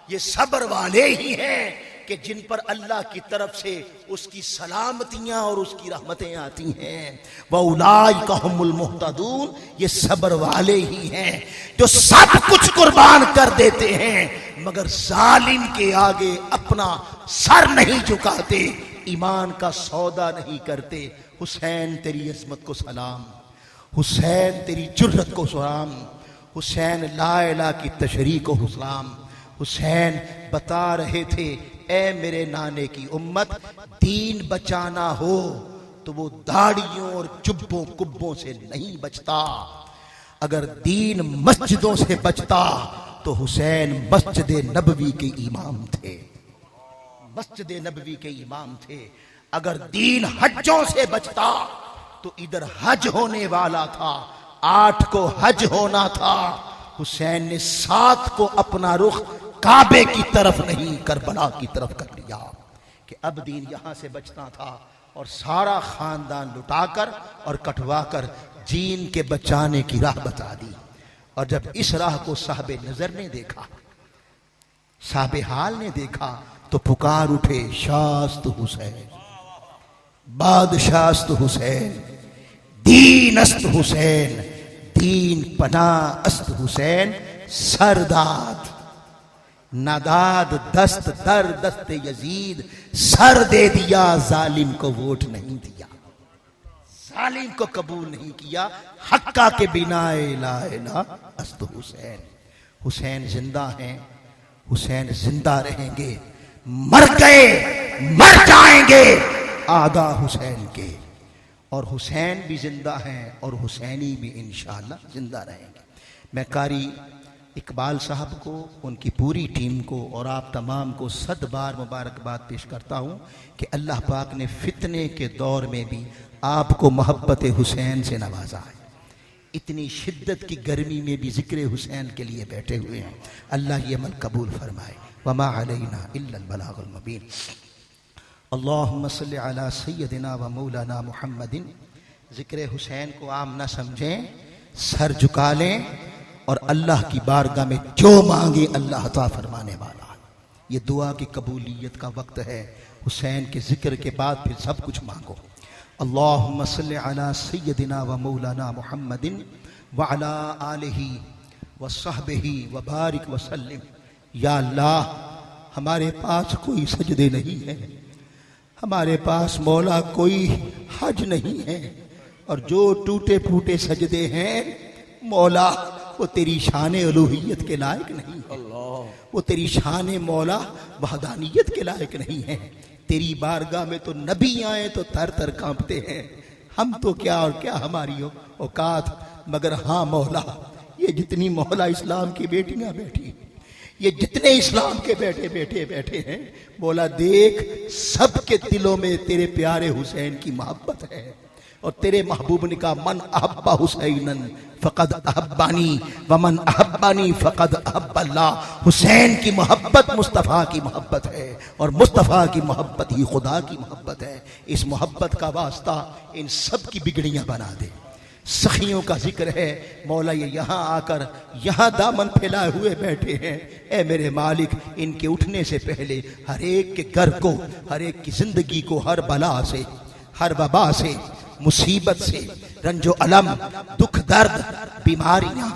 یہ صبر والے ہی ہیں کہ جن پر اللہ کی طرف سے اس کی سلامتیاں اور اس کی رحمتیں آتی ہیں۔ وَأُولَئِكَ هُمُ الْمُهْتَدُونَ، یہ صبر والے ہی ہیں جو سب کچھ قربان کر دیتے ہیں مگر ظالم کے آگے اپنا سر نہیں جھکاتے، ایمان کا سودا نہیں کرتے۔ حسین تیری عظمت کو سلام، حسین تیری جرت کو سلام، حسین لا الہ کی تشریح کو سلام۔ حسین بتا رہے تھے اے میرے نانے کی امت، دین بچانا ہو تو وہ داڑھیوں اور جبوں کبوں سے نہیں بچتا، اگر دین مسجدوں سے بچتا تو حسین مسجد نبوی کے امام تھے، مسجد نبوی کے امام تھے۔ اگر دین حجوں سے بچتا تو ادھر حج ہونے والا تھا، 8 کو حج ہونا تھا، حسین نے 7 کو اپنا رخ کعبے کی طرف نہیں کربلا کی طرف کر لیا کہ اب دین یہاں سے بچنا تھا، اور سارا خاندان لٹا کر اور کٹوا کر دین کے بچانے کی راہ بتا دی۔ اور جب اس راہ کو صاحب نظر نے دیکھا، صاحب حال نے دیکھا تو پکار اٹھے شاست حسین، بادشاست حسین، دین است حسین، دین پناہ است حسین، سرداد نداد دست در دست یزید، سر دے دیا ظالم کو ووٹ نہیں دیا، ظالم کو قبول نہیں کیا، حقہ کے بنا لا الہ است حسین۔ حسین زندہ ہیں، حسین زندہ رہیں گے، مر گئے مر جائیں گے آگا حسین کے، اور حسین بھی زندہ ہیں اور حسینی بھی انشاءاللہ زندہ رہیں گے۔ میں قاری اقبال صاحب کو، ان کی پوری ٹیم کو اور آپ تمام کو 100 بار مبارکباد پیش کرتا ہوں کہ اللہ پاک نے فتنے کے دور میں بھی آپ کو محبت حسین سے نوازا ہے، اتنی شدت کی گرمی میں بھی ذکر حسین کے لیے بیٹھے ہوئے ہیں۔ اللہ یہ عمل قبول فرمائے۔ وما علینا الا البلاغ المبین۔ اللہم صلی علی سیدنا و مولانا محمد۔ ذکر حسین کو عام نہ سمجھیں، سر جھکا لیں اور اللہ کی بارگاہ میں جو مانگے اللہ عطا فرمانے والا ہے۔ یہ دعا کی قبولیت کا وقت ہے، حسین کے ذکر کے بعد پھر سب کچھ مانگو۔ اللہم صلی علی سیدنا و مولانا محمد وعلی آلہ وصحبہ وبارک وسلم۔ یا اللہ، ہمارے پاس کوئی سجدے نہیں ہے، ہمارے پاس مولا کوئی حج نہیں ہے، اور جو ٹوٹے پھوٹے سجدے ہیں مولا وہ تیری شان الوہیت کے لائق نہیں ہے، وہ تیری شان مولا وحدانیت کے لائق نہیں ہے۔ تیری بارگاہ میں تو نبی آئے تو تھر تھر کانپتے ہیں، ہم تو کیا اور کیا ہماری اوقات۔ مگر ہاں مولا، یہ جتنی مولا اسلام کی بیٹیاں بیٹھی، یہ جتنے اسلام کے بیٹے ہیں، مولا دیکھ سب کے دلوں میں تیرے پیارے حسین کی محبت ہے، اور تیرے محبوب نے کہا من احب حسینا فقد احبانی ومن احبانی فقد احب اللہ۔ حسین کی محبت مصطفیٰ کی محبت ہے، اور مصطفیٰ کی محبت ہی خدا کی محبت ہے۔ اس محبت کا واسطہ ان سب کی بگڑیاں بنا دے۔ سخیوں کا ذکر ہے، مولا یہ یہاں آ کر یہاں دامن پھیلائے ہوئے بیٹھے ہیں۔ اے میرے مالک، ان کے اٹھنے سے پہلے ہر ایک کے گھر کو، ہر ایک کی زندگی کو ہر بلا سے، ہر وبا سے، مصیبت سے، رنج و علم، دکھ درد، بیماریاں،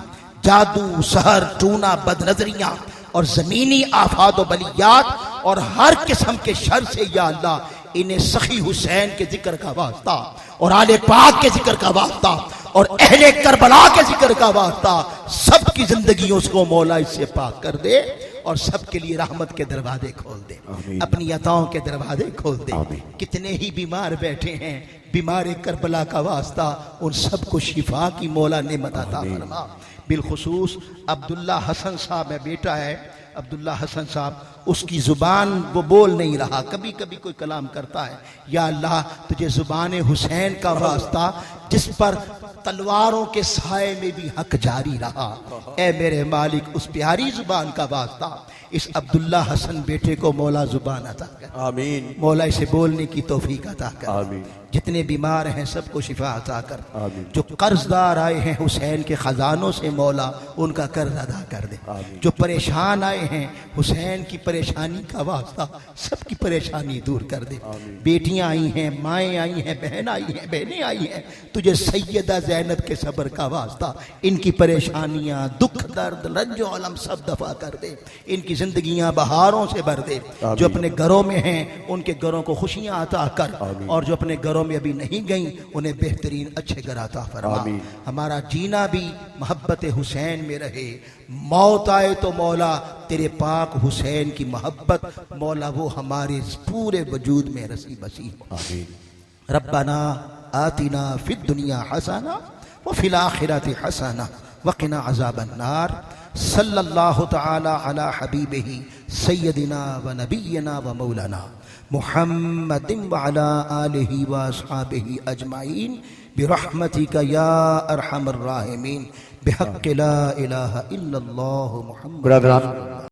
جادو، سحر، ٹونا، بد نظریاں اور زمینی آفات و بلیات اور ہر قسم کے شر سے یا اللہ انہیں سخی حسین کے ذکر کا واسطہ اور آل پاک کے ذکر کا واسطہ اور اہل کربلا کے ذکر کا واسطہ سب کی زندگیوں کو مولا اس سے پاک کر دے، اور سب کے لیے رحمت کے دروازے کھول دے، اپنی عطاؤں کے دروازے کھول دے۔ کتنے ہی بیمار بیٹھے ہیں، بیمار کربلا کا واسطہ ان سب کو شفا کی مولا نعمت عطا فرما۔ بالخصوص عبداللہ حسن صاحب میں بیٹا ہے، عبداللہ حسن صاحب، اس کی زبان وہ بول نہیں رہا، کبھی کبھی کوئی کلام کرتا ہے۔ یا اللہ تجھے زبان حسین کا واسطہ جس پر تلواروں کے سائے میں بھی حق جاری رہا، اے میرے مالک اس پیاری زبان کا واسطہ اس عبداللہ حسن بیٹے کو مولا زبان عطا کر، آمین۔ مولا اسے بولنے کی توفیق عطا کر، آمین۔ جتنے بیمار ہیں سب کو شفا عطا کر، آمین۔ جو قرض دار آئے ہیں حسین کے خزانوں سے مولا ان کا قرض ادا کر دے، آمین۔ جو پریشان آئے ہیں حسین کی پریشانی کا واسطہ سب کی پریشانی دور کر دے، آمین۔ بیٹیاں آئی ہیں، مائیں آئی ہیں، بہن آئی ہیں، بہنیں آئی ہیں، تجھے سیدہ زینب کے صبر کا واسطہ ان کی پریشانیاں، دکھ درد، رنج و علم سب دفع کر دے، ان کی زندگیاں بہاروں سے بھر دے۔ جو اپنے گھروں میں ہیں ان کے گھروں کو خوشیاں عطا کر، اور جو اپنے گھروں میں ابھی نہیں گئیں انہیں بہترین اچھے گھر عطا فرما۔ ہمارا جینا بھی محبت حسین میں رہے، موت آئے تو مولا تیرے پاک حسین کی محبت مولا وہ ہمارے پورے وجود میں رسی بسی ہو۔ ربنا آتنا فی الدنیا حسنہ وفی الآخرۃ حسنہ وقنا عذاب النار۔ صلی اللہ تعالی علی حبیبہ سیدنا و نبینا و مولانا محمد وعلی آلہ و اصحابہ اجمعین برحمتک یا ارحم الراحمین بحق لا الہ الا اللہ محمد۔